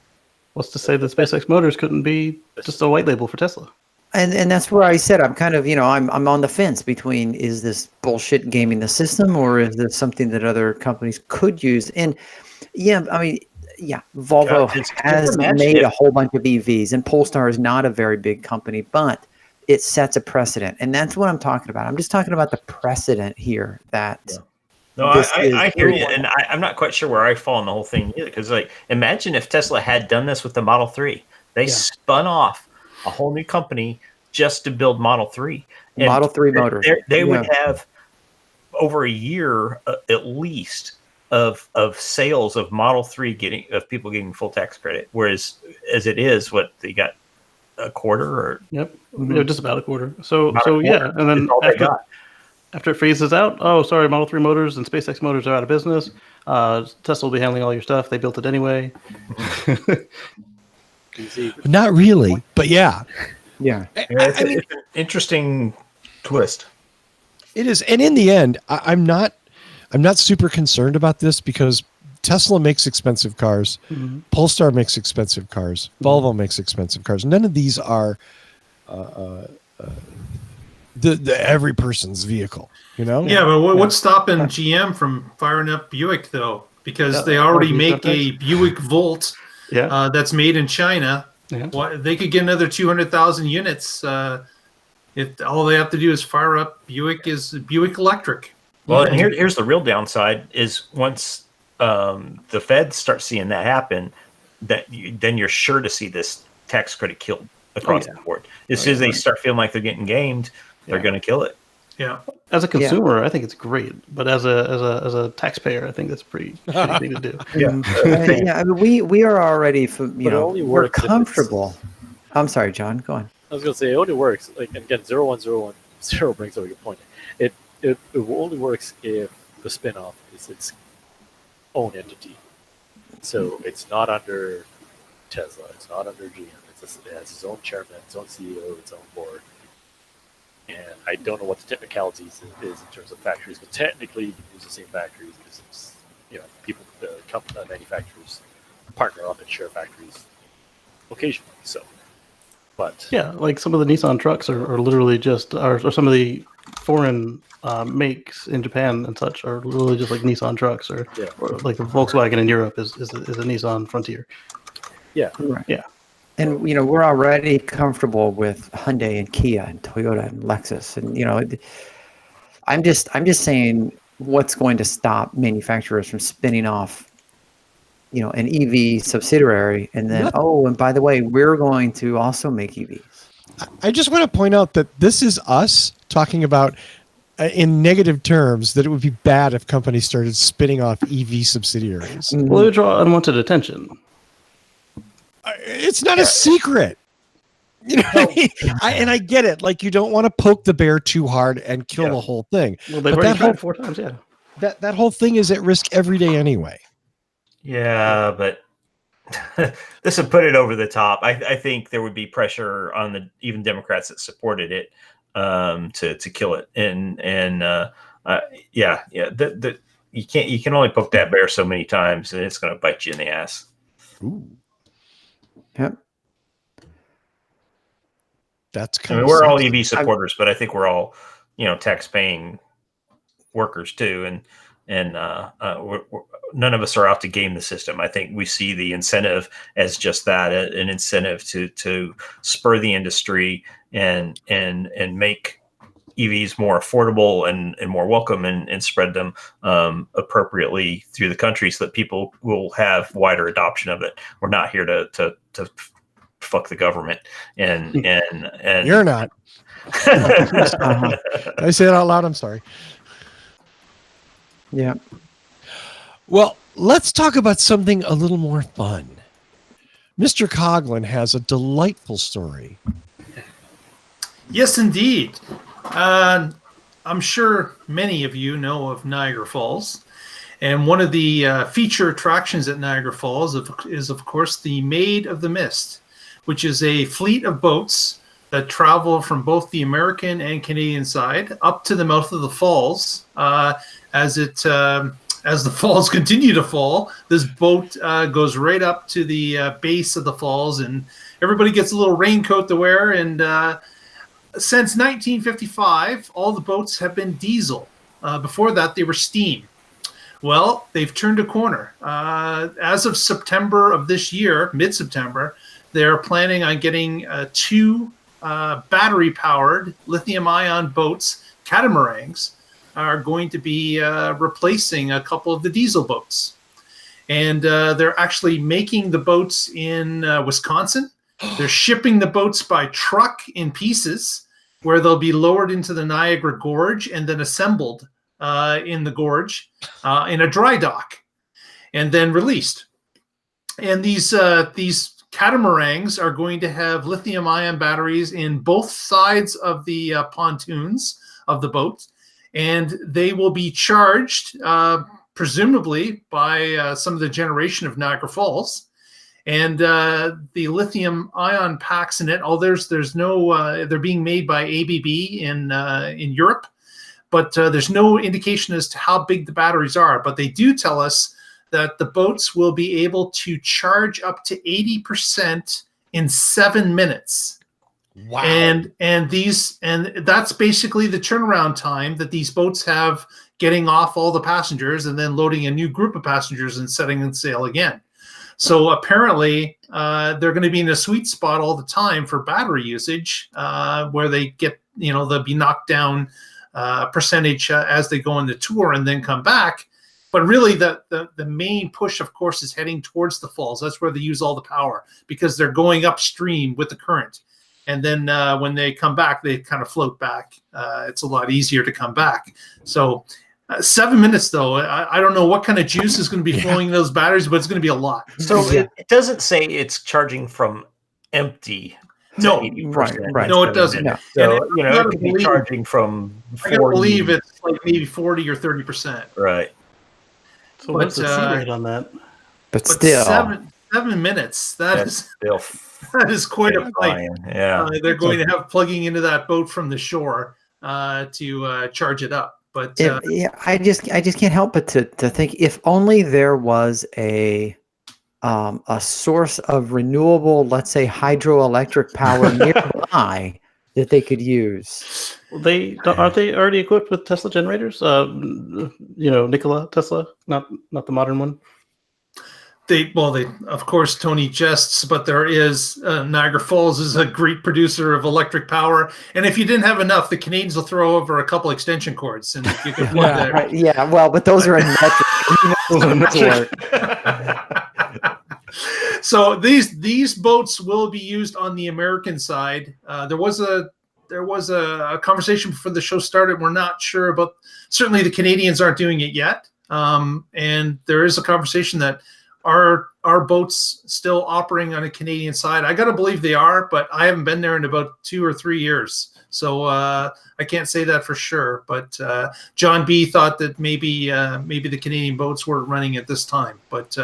What's to say that SpaceX Motors couldn't be just a white label for Tesla? And that's where I said I'm kind of, I'm on the fence between, is this bullshit gaming the system, or is this something that other companies could use? And Volvo has made a whole bunch of EVs, and Polestar is not a very big company, but it sets a precedent. And that's what I'm talking about. I'm just talking about the precedent here that No, I hear you, and I'm not quite sure where I fall in the whole thing either. Because, imagine if Tesla had done this with the Model 3. They spun off a whole new company just to build Model 3. And Model 3 motors. They would have over a year at least of sales of Model 3 of people getting full tax credit. Whereas, as it is, what they got a quarter or just about a quarter. So and then after it phases out, Model 3 Motors and SpaceX Motors are out of business. Tesla will be handling all your stuff. They built it anyway. Not really, but yeah. It's an interesting twist. It is, and in the end, I'm not super concerned about this because Tesla makes expensive cars, Polestar makes expensive cars, Volvo makes expensive cars. None of these are the every person's vehicle, Yeah, but what's stopping GM from firing up Buick though? Because they already make a Buick Volt that's made in China. They could get another 200,000 units if all they have to do is fire up Buick Electric. Well, and here's the real downside is once the feds start seeing that happen, then you're sure to see this tax credit killed across the board. As soon as they start feeling like they're getting gamed, they're going to kill it. Yeah. As a consumer, I think it's great, but as a taxpayer, I think that's pretty shitty thing to do. I mean, we are already, we're comfortable. I'm sorry, John. Go on. I was going to say it only works again. 0110 brings up a good point. It only works if the spinoff is its own entity. So it's not under Tesla. It's not under GM. It has its own chairman, its own CEO, its own board. And I don't know what the technicalities is in terms of factories, but technically you can use the same factories because it's, people, manufacturers partner up and share factories occasionally. So, but like some of the Nissan trucks are literally just, or some of the foreign makes in Japan and such are literally just like Nissan trucks, or like the Volkswagen in Europe is a Nissan Frontier. Yeah, right. Yeah. And we're already comfortable with Hyundai and Kia and Toyota and Lexus, and I'm just saying what's going to stop manufacturers from spinning off, an EV subsidiary, and then and by the way, we're going to also make EVs. I just want to point out that this is us talking about in negative terms that it would be bad if companies started spinning off EV subsidiaries. Well, it would draw unwanted attention. It's not a secret. You know what I mean? And I get it. Like, you don't want to poke the bear too hard and kill the whole thing. Well, they've already tried 4 times, That whole thing is at risk every day anyway. Yeah, but this would put it over the top. I think there would be pressure on even Democrats that supported it to kill it. You can only poke that bear so many times, and it's going to bite you in the ass. Ooh. Yep. That's I kind mean, of we're all EV supporters, but I think we're all, tax-paying workers too, and we're, none of us are out to game the system. I think we see the incentive as just that, an incentive to spur the industry and make EVs more affordable and more welcome and spread them appropriately through the country so that people will have wider adoption of it. We're not here to fuck the government and You're not. I say it out loud. I'm sorry. Yeah. Well, let's talk about something a little more fun. Mr. Coughlin has a delightful story. Yes, indeed. I'm sure many of you know of Niagara Falls. And one of the feature attractions at Niagara Falls is, of course, the Maid of the Mist, which is a fleet of boats that travel from both the American and Canadian side up to the mouth of the falls. As the falls continue to fall, this boat goes right up to the base of the falls, and everybody gets a little raincoat to wear. And since 1955, all the boats have been diesel. Before that, they were steam. Well, they've turned a corner. As of September of this year, mid-September, they're planning on getting 2 battery-powered lithium-ion boats, catamarans, are going to be replacing a couple of the diesel boats. And they're actually making the boats in Wisconsin. They're shipping the boats by truck in pieces, where they'll be lowered into the Niagara Gorge and then assembled in the gorge in a dry dock and then released. And these catamarans are going to have lithium-ion batteries in both sides of the pontoons of the boat, and they will be charged presumably by some of the generation of Niagara Falls. And the lithium-ion packs in it, there's no, they're being made by ABB in Europe, but there's no indication as to how big the batteries are. But they do tell us that the boats will be able to charge up to 80% in 7 minutes. Wow. And that's basically the turnaround time that these boats have getting off all the passengers and then loading a new group of passengers and setting sail again. So apparently they're going to be in a sweet spot all the time for battery usage, where they get, they'll be knocked down percentage as they go on the tour and then come back. But really the main push, of course, is heading towards the falls. That's where they use all the power because they're going upstream with the current. And then when they come back, they kind of float back. It's a lot easier to come back. So 7 minutes, though, I don't know what kind of juice is going to be flowing in those batteries, but it's going to be a lot. So it doesn't say it's charging from empty. No, 80%. Right. No, it doesn't. No. So, And it could be charging from 40. I gotta believe it's like maybe 40 or 30%. Right. So what's the C rate on that? But still, 7 minutes. That's still That is quite a fight. Yeah. They're going to have plugging into that boat from the shore to charge it up. But I just can't help but to think, if only there was a source of renewable, let's say hydroelectric power nearby that they could use. Aren't they already equipped with Tesla generators? Nikola Tesla, not the modern one. They of course, Tony jests, but there is Niagara Falls is a great producer of electric power, and if you didn't have enough, the Canadians will throw over a couple extension cords, and you can plug that. Right, yeah, well, but those are in metric. So these boats will be used on the American side. There was a conversation before the show started. We're not sure about. Certainly, the Canadians aren't doing it yet, and there is a conversation that. Are boats still operating on a Canadian side? I got to believe they are, but I haven't been there in about 2 or 3 years. So I can't say that for sure. But John B. thought that maybe the Canadian boats were running at this time. But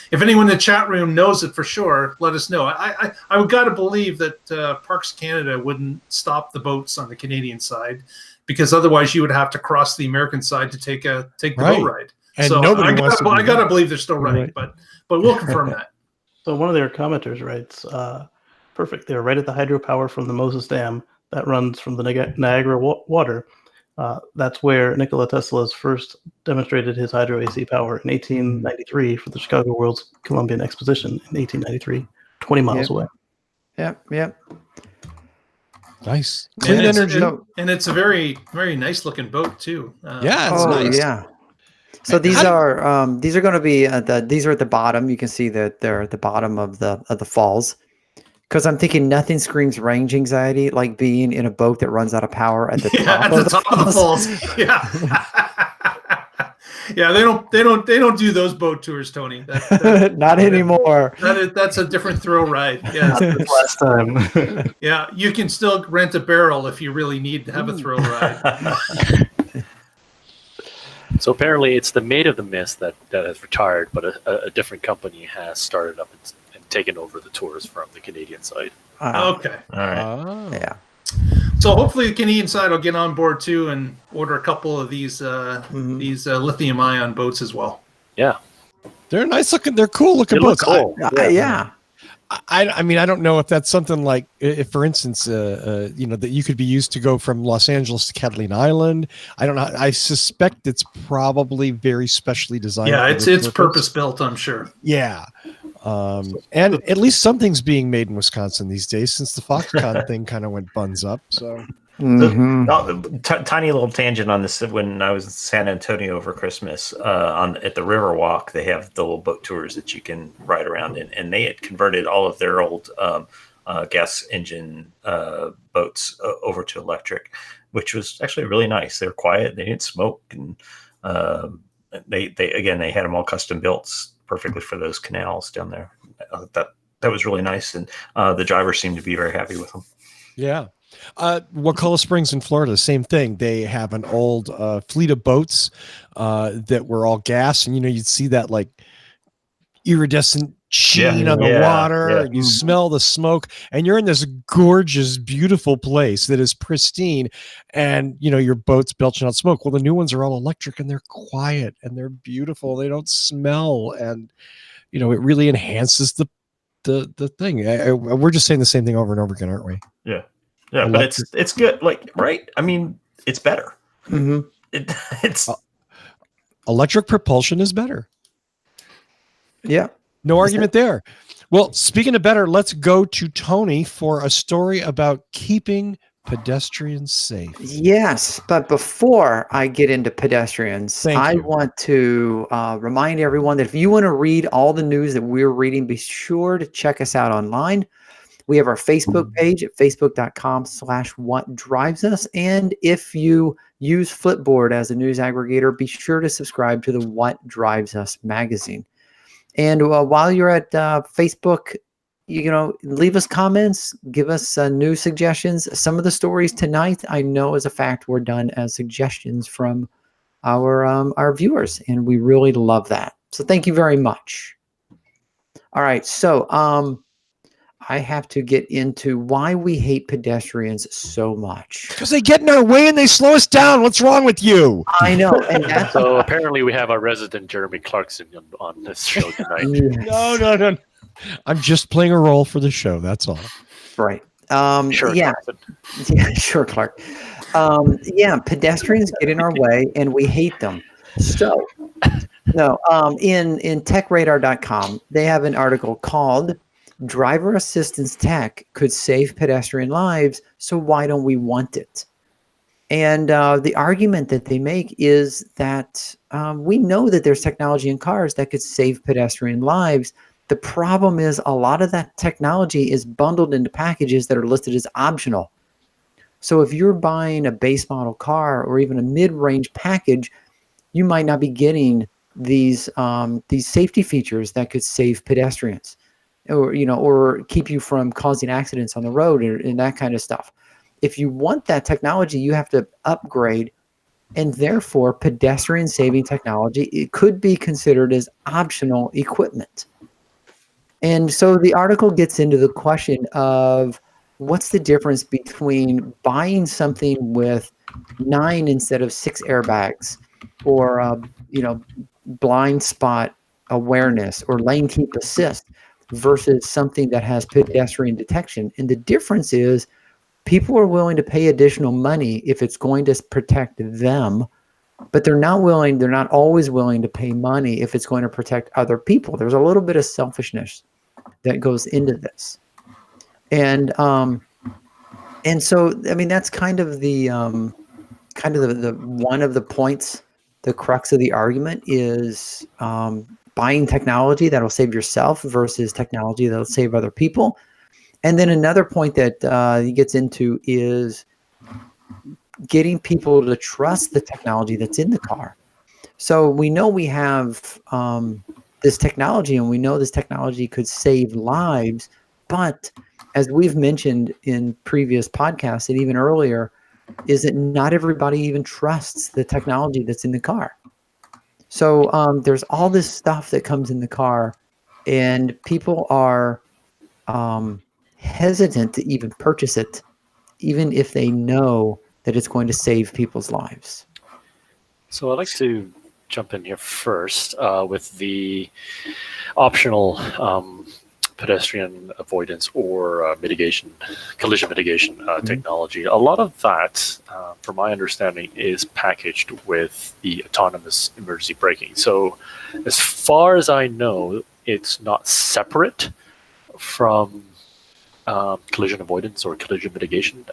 if anyone in the chat room knows it for sure, let us know. I would got to believe that Parks Canada wouldn't stop the boats on the Canadian side, because otherwise you would have to cross the American side to take the boat ride. And so nobody I gotta believe they're still running, but we'll confirm that. So one of their commenters writes, Perfect. They're right at the hydropower from the Moses Dam that runs from the Niagara water. That's where Nikola Tesla's first demonstrated his hydro AC power in 1893 for the Chicago World's Columbian Exposition in 1893, 20 miles away. Yep. Nice. Clean And energy. and it's a very, very nice looking boat too. Yeah, it's nice. Yeah. So these are going to be these are at the bottom. You can see that they're at the bottom of the falls. Because I'm thinking nothing screams range anxiety like being in a boat that runs out of power at the top of the falls. Yeah. Yeah, they don't do those boat tours, Tony. Not anymore. That's a different throw ride. Yeah. Last time. Yeah, you can still rent a barrel if you really need to have a throw ride. So apparently, it's the Maid of the Mist that has retired, but a different company has started up and taken over the tours from the Canadian side. Okay. All right. Yeah. So hopefully the Canadian side will get on board too and order a couple of these lithium ion boats as well. Yeah, They're nice looking. They're cool looking they look boats. cool. Yeah. I mean, I don't know if that's something like, if, for instance, that you could be used to go from Los Angeles to Catalina Island. I don't know. I suspect it's probably very specially designed. Yeah, it's purpose built, I'm sure. Yeah. And at least something's being made in Wisconsin these days, since the Foxconn thing kind of went buns up. So Tiny little tangent on this. When I was in San Antonio over Christmas, at the Riverwalk, they have the little boat tours that you can ride around in, and they had converted all of their old gas engine boats over to electric, which was actually really nice. They were quiet, they didn't smoke, and they had them all custom built perfectly for those canals down there. That was really nice, and the drivers seemed to be very happy with them. yeah. Wakulla Springs in Florida, same thing. They have an old fleet of boats that were all gas, and you'd see that like iridescent sheen on the water, and you smell the smoke, and you're in this gorgeous, beautiful place that is pristine, and your boat's belching out smoke. Well, the new ones are all electric, and they're quiet, and they're beautiful. They don't smell, and it really enhances the thing. We're just saying the same thing over and over again, aren't we? Yeah. Yeah, but it's good. Like, right? I mean, it's better. Mm-hmm. It's electric propulsion is better. Yeah. No argument there. Well, speaking of better, let's go to Tony for a story about keeping pedestrians safe. Yes, but before I get into pedestrians, I want to remind everyone that if you want to read all the news that we're reading, be sure to check us out online. We have our Facebook page at facebook.com/whatdrivesus. And if you use Flipboard as a news aggregator, be sure to subscribe to the What Drives Us magazine. And while you're at Facebook, leave us comments, give us news suggestions. Some of the stories tonight, I know as a fact, were done as suggestions from our viewers, and we really love that. So thank you very much. All right, so I have to get into why we hate pedestrians so much. Because they get in our way and they slow us down. What's wrong with you? I know. And so apparently we have our resident Jeremy Clarkson on this show tonight. Yes. No. I'm just playing a role for the show. That's all. Right. Sure. Yeah. Yeah. Sure, Clark. Pedestrians get in our way and we hate them. So, in techradar.com, they have an article called "Driver Assistance Tech Could Save Pedestrian Lives, so why don't we want it?" And the argument that they make is that we know that there's technology in cars that could save pedestrian lives. The problem is a lot of that technology is bundled into packages that are listed as optional. So if you're buying a base model car or even a mid-range package, you might not be getting these safety features that could save pedestrians, or keep you from causing accidents on the road and that kind of stuff. If you want that technology, you have to upgrade, and therefore pedestrian saving technology, it could be considered as optional equipment. And so the article gets into the question of what's the difference between buying something with 9 instead of 6 airbags, or blind spot awareness, or lane keep assist. versus something that has pedestrian detection. And the difference is people are willing to pay additional money if it's going to protect them, but they're not always willing to pay money if it's going to protect other people. There's a little bit of selfishness that goes into this. And so, I mean, that's kind of the one of the points, the crux of the argument is buying technology that'll save yourself versus technology that'll save other people. And then another point that he gets into is getting people to trust the technology that's in the car. So we know we have this technology, and we know this technology could save lives, but as we've mentioned in previous podcasts and even earlier, is that not everybody even trusts the technology that's in the car. So there's all this stuff that comes in the car, and people are hesitant to even purchase it, even if they know that it's going to save people's lives. So I'd like to jump in here first with the optional pedestrian avoidance or collision mitigation technology. A lot of that, from my understanding, is packaged with the autonomous emergency braking. So as far as I know, it's not separate from collision avoidance or collision mitigation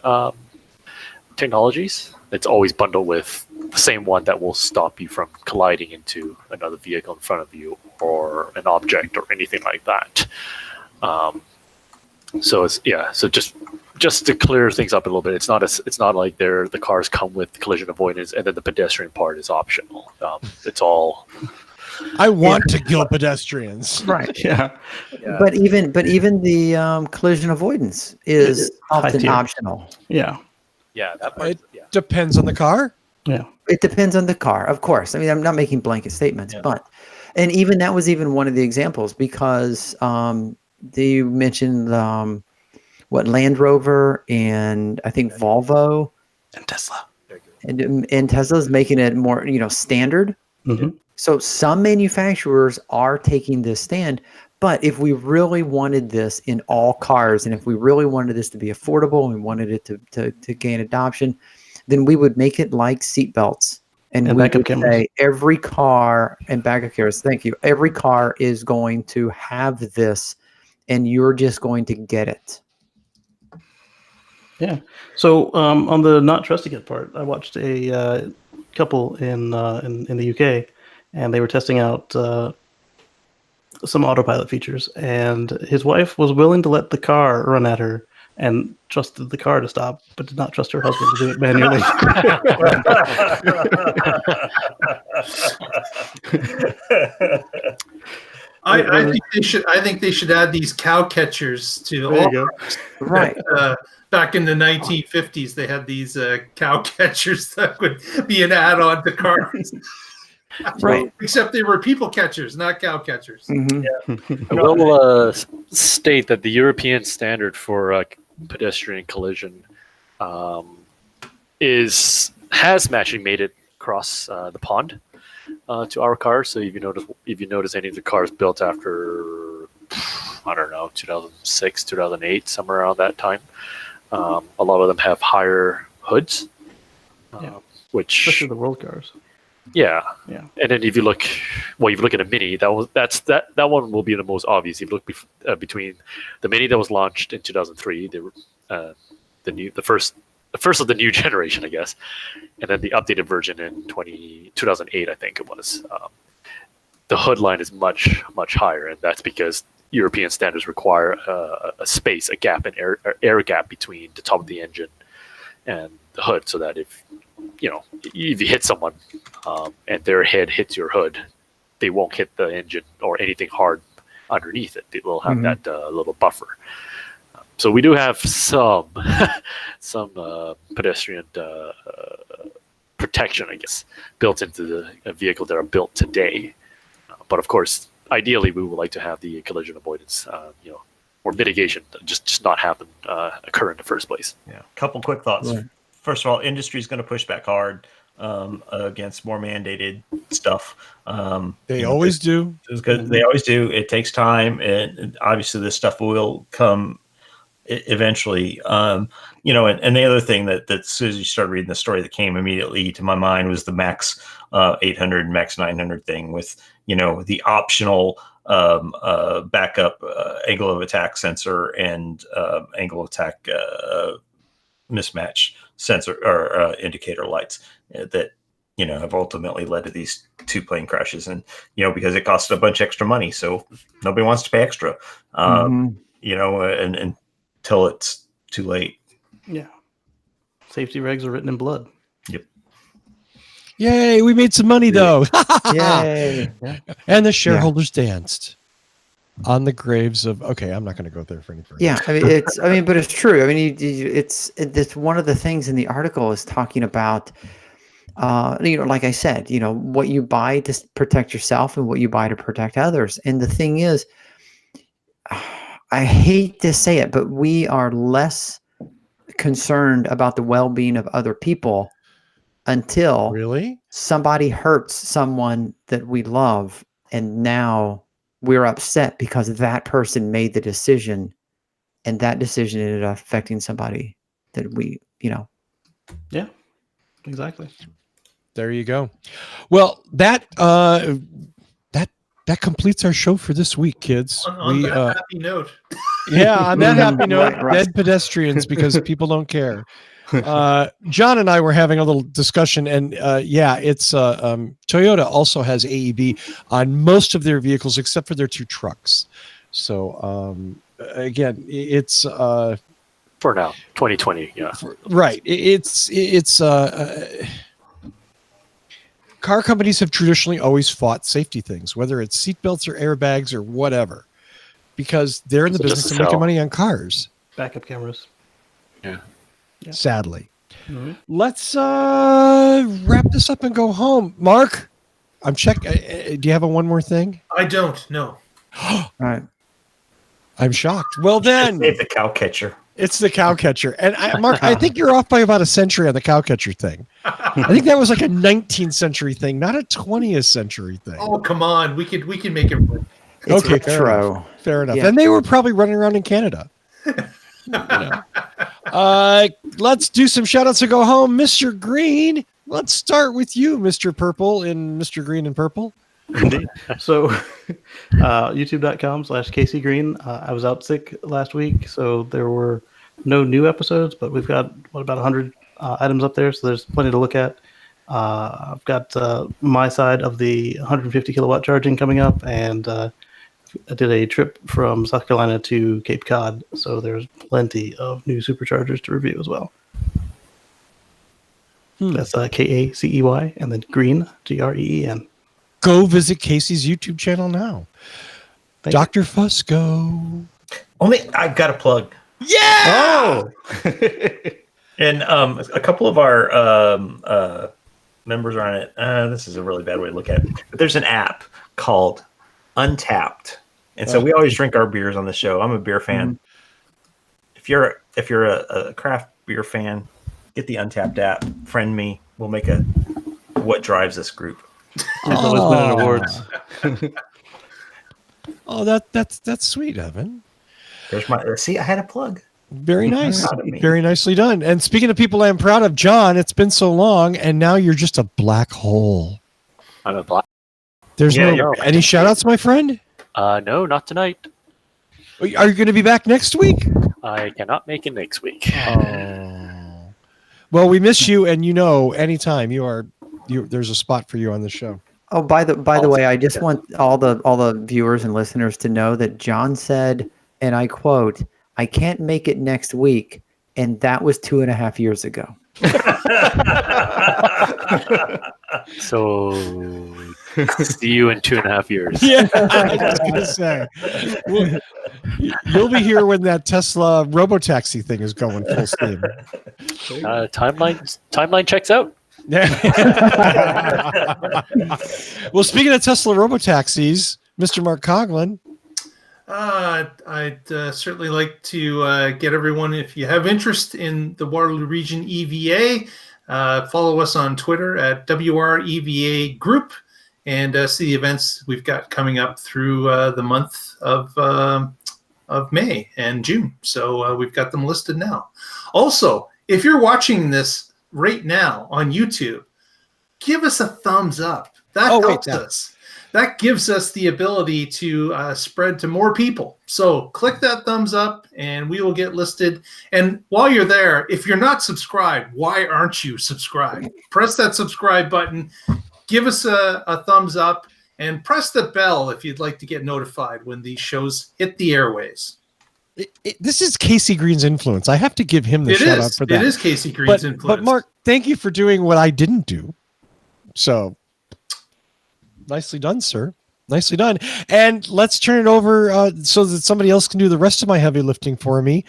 technologies. It's always bundled with the same one that will stop you from colliding into another vehicle in front of you or an object or anything like that. So just to clear things up a little bit, it's not like the cars come with collision avoidance and then the pedestrian part is optional. It's all. I want to kill pedestrians. Right. Yeah. But even the collision avoidance is often tier. optional. Yeah. Yeah, that part. It depends on the car. Yeah. It depends on the car, of course. I mean, I'm not making blanket statements, and even that was even one of the examples, because they mentioned Land Rover and I think Volvo And Tesla. and Tesla's making it more standard. Mm-hmm. So some manufacturers are taking this stand, but if we really wanted this in all cars, and if we really wanted this to be affordable and we wanted it to gain adoption, then we would make it like seatbelts. And we backup would cameras. say every car and backup cameras. Thank you. Every car is going to have this, and you're just going to get it. Yeah. So on the not trusting it part, I watched a couple in the UK, and they were testing out some autopilot features, and his wife was willing to let the car run at her and trusted the car to stop, but did not trust her husband to do it manually. I think they should add these cow catchers to There all you go. Right. back in the 1950s, they had these cow catchers that would be an add-on to cars. Right. Except they were people catchers, not cow catchers. Mm-hmm. I will state that the European standard for pedestrian collision has actually made it across the pond to our cars. So if you notice any of the cars built after, I don't know, 2006, 2008, somewhere around that time, a lot of them have higher hoods, which Especially the world cars. Yeah. Yeah. And then if you look at a Mini, that one will be the most obvious. If you look between the Mini that was launched in 2003, the first of the new generation, I guess, and then the updated version in 2008, I think it was. The hood line is much higher, and that's because European standards require a gap, an air gap between the top of the engine and the hood, so that if you hit someone and their head hits your hood, they won't hit the engine or anything hard underneath it. It will have that little buffer. So we do have some pedestrian protection, I guess, built into the vehicle that are built today. But of course, ideally, we would like to have the collision avoidance, or mitigation, just not happen occur in the first place. Yeah. Couple quick thoughts. Right. First of all, industry is going to push back hard. against more mandated stuff. They always do. Because they always do. It takes time, and obviously this stuff will come eventually. And the other thing that as soon as you started reading the story that came immediately to my mind was the Max 800, Max 900 thing with, the optional backup angle of attack sensor and angle of attack mismatch sensor or indicator lights that have ultimately led to these 2 plane crashes, and because it costs a bunch extra money, so nobody wants to pay extra, and until it's too late. Yeah, safety regs are written in blood. Yep. Yay, we made some money though. Yay. And the shareholders danced on the graves of. Okay, I'm not going to go there for any further. Yeah, but it's true. I mean, it's one of the things in the article is talking about, like I said, what you buy to protect yourself and what you buy to protect others. And the thing is, I hate to say it, but we are less concerned about the well-being of other people until Really somebody hurts someone that we love, and now we're upset because that person made the decision, and that decision ended up affecting somebody that we, Yeah, exactly. There you go. Well, that completes our show for this week, kids. On that happy note. Yeah, on that happy note, Right. dead pedestrians because people don't care. John and I were having a little discussion, and it's Toyota also has AEB on most of their vehicles except for their 2 trucks. So again, it's For now, 2020. Yeah. right. It's car companies have traditionally always fought safety things, whether it's seatbelts or airbags or whatever, because they're in the business of making money on cars. Backup cameras. Yeah. Sadly. Mm-hmm. Let's wrap this up and go home. Mark, I'm checking. Do you have one more thing? I don't. No. All right. I'm shocked. Well, then Save the cow catcher. it's the cow catcher. And Mark, I think you're off by about a century on the cow catcher thing. I think that was like a 19th century thing, not a 20th century thing. Oh, come on. We can make it work. It's Okay, retro. Fair enough. Yeah. And they were probably running around in Canada. Let's do some shout outs to go home. Mr. Green, let's start with you, Mr. Purple and Mr. Green and Purple. Indeed. So, youtube.com/Casey Green. I was out sick last week, so there were no new episodes, but we've got about 100 items up there, so there's plenty to look at. I've got my side of the 150 kilowatt charging coming up, and I did a trip from South Carolina to Cape Cod, so there's plenty of new superchargers to review as well. That's Kacey, and then Green, Green. Go visit Casey's YouTube channel now. Dr. Fusco. I got a plug. Yeah! Oh! And a couple of our members are on it. This is a really bad way to look at it. But there's an app called Untapped. And so we always drink our beers on the show. I'm a beer fan. Mm-hmm. If you're a craft beer fan, get the Untapped app. Friend me. We'll make a What Drives This group. There's always winning awards. Oh, that's sweet, Evan. There's I had a plug. Very nice. Very nicely done. And speaking of people I'm proud of, John, it's been so long, and now you're just a black hole. I'm a black. There's any shout outs, my friend? No, not tonight. Are you going to be back next week? I cannot make it next week. Oh. Well, we miss you, and anytime there's a spot for you on the show. Oh, by the way, I just want all the viewers and listeners to know that John said, and I quote, "I can't make it next week," and that was 2.5 years ago. So see you in 2.5 years. Yeah, I was going to say. You'll be here when that Tesla robotaxi thing is going full steam. Timeline checks out. Well, speaking of Tesla robotaxis, Mr. Mark Coughlin. I'd certainly like to get everyone, if you have interest in the Waterloo Region EVA, Follow us on Twitter at WREVA Group and see the events we've got coming up through the month of May and June. So we've got them listed now. Also, if you're watching this right now on YouTube, give us a thumbs up. That helps us. That gives us the ability to spread to more people. So click that thumbs up and we will get listed. And while you're there, if you're not subscribed, why aren't you subscribed? Press that subscribe button, give us a thumbs up, and press the bell if you'd like to get notified when these shows hit the airways. This is Casey Green's influence. I have to give him the shout out for that. It is Casey Green's influence. But Mark, thank you for doing what I didn't do. So nicely done, sir. Nicely done. And let's turn it over so that somebody else can do the rest of my heavy lifting for me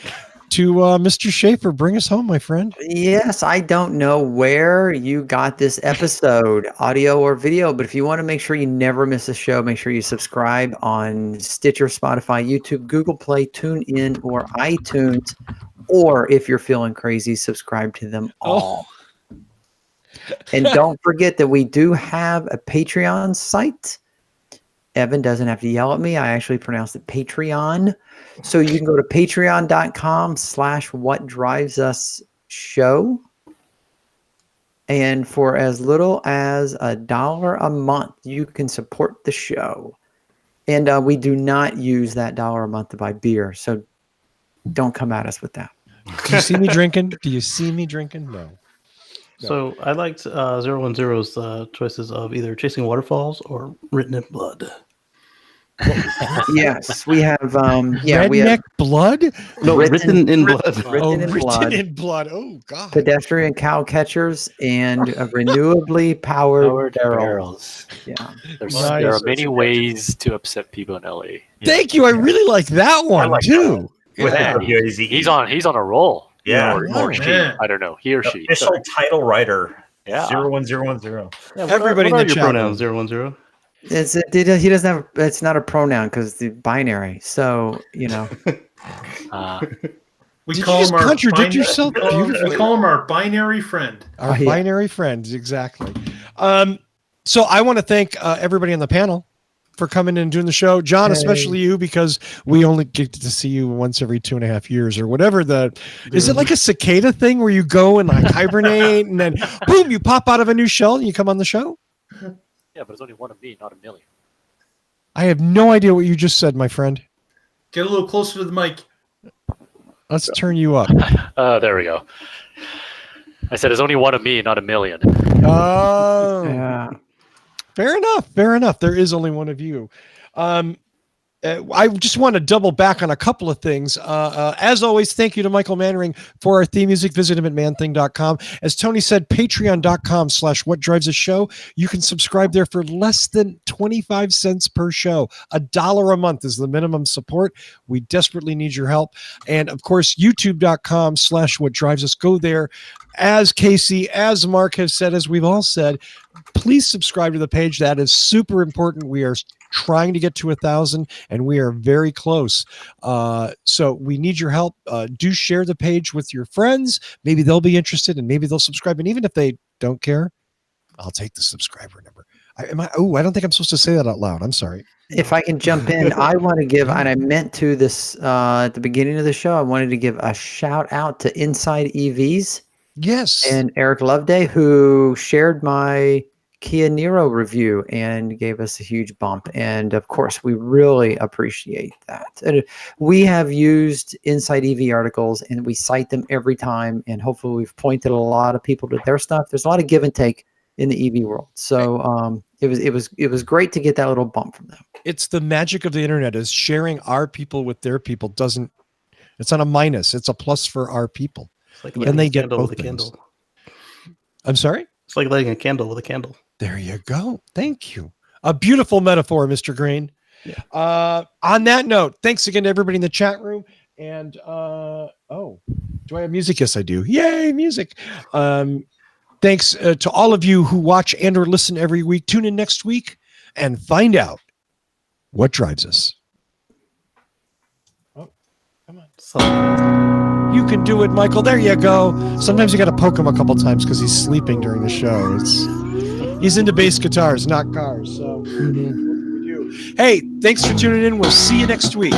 to Mr. Schaefer. Bring us home, my friend. Yes, I don't know where you got this episode, audio or video, but if you want to make sure you never miss a show, make sure you subscribe on Stitcher, Spotify, YouTube, Google Play, TuneIn, or iTunes. Or if you're feeling crazy, subscribe to them all. And don't forget that we do have a Patreon site. Evan doesn't have to yell at me. I actually pronounced it Patreon. So you can go to patreon.com/whatdrivesusshow. And for as little as $1 a month, you can support the show. And we do not use that $1 a month to buy beer. So don't come at us with that. Do you see me drinking? Do you see me drinking? No. So I liked 010's choices of either Chasing Waterfalls or Written in Blood. Yes, we have. Redneck Blood? No, Written in Blood. Written in Blood. Oh, God. Pedestrian cow catchers and renewably powered barrels. Yeah. There are many ways to upset people in LA. Thank you. I really like that one, too. Yeah. He's on a roll. Yeah. Or she. I don't know. He or she. Official title writer. Yeah. 01010. Yeah, Everybody in the chat. Pronouns 010. He doesn't have. It's not a pronoun because the binary. So we Did you call just him our contradict yourself beautifully? We call him our binary friend. Our binary friends, exactly. So I want to thank everybody on the panel for coming in and doing the show. John, especially you, because we only get to see you once every 2.5 years or whatever. Is it like a cicada thing where you go and like hibernate and then boom, you pop out of a new shell and you come on the show? Yeah, but it's only one of me, not a million. I have no idea what you just said, my friend. Get a little closer to the mic. Let's turn you up. There we go. I said it's only one of me, not a million. Oh, yeah. Fair enough. Fair enough. There is only one of you. I just want to double back on a couple of things. As always, thank you to Michael Mannering for our theme music. Visit him at manthing.com. As Tony said, patreon.com/whatdrivesusshow. You can subscribe there for less than 25 cents per show. $1 a month is the minimum support. We desperately need your help. And of course, youtube.com/whatdrivesus. Go there. As Casey, as Mark has said, as we've all said, please subscribe to the page. That is super important. We are trying to get to 1,000 and we are very close. So we need your help. Do share the page with your friends. Maybe they'll be interested and maybe they'll subscribe. And even if they don't care, I'll take the subscriber number. I don't think I'm supposed to say that out loud. I'm sorry. If I can jump in, I want to give, and I meant to this at the beginning of the show, I wanted to give a shout out to Inside EVs. Yes. And Eric Loveday, who shared my Kia Niro review and gave us a huge bump. And of course, we really appreciate that. And we have used Inside EV articles and we cite them every time. And hopefully we've pointed a lot of people to their stuff. There's a lot of give and take in the EV world. So it was great to get that little bump from them. It's the magic of the internet is sharing our people with their people. It's not a minus. It's a plus for our people. Like and they get both with a candle. I'm sorry? It's like lighting a candle with a candle. There you go. Thank you. A beautiful metaphor, Mr. Green. Yeah. On that note, thanks again to everybody in the chat room. And do I have music? Yes, I do. Yay, music. Thanks to all of you who watch and or listen every week. Tune in next week and find out what drives us. Oh, come on. You can do it, Michael. There you go. Sometimes you got to poke him a couple times because he's sleeping during the show. He's into bass guitars, not cars. So, hey, thanks for tuning in. We'll see you next week.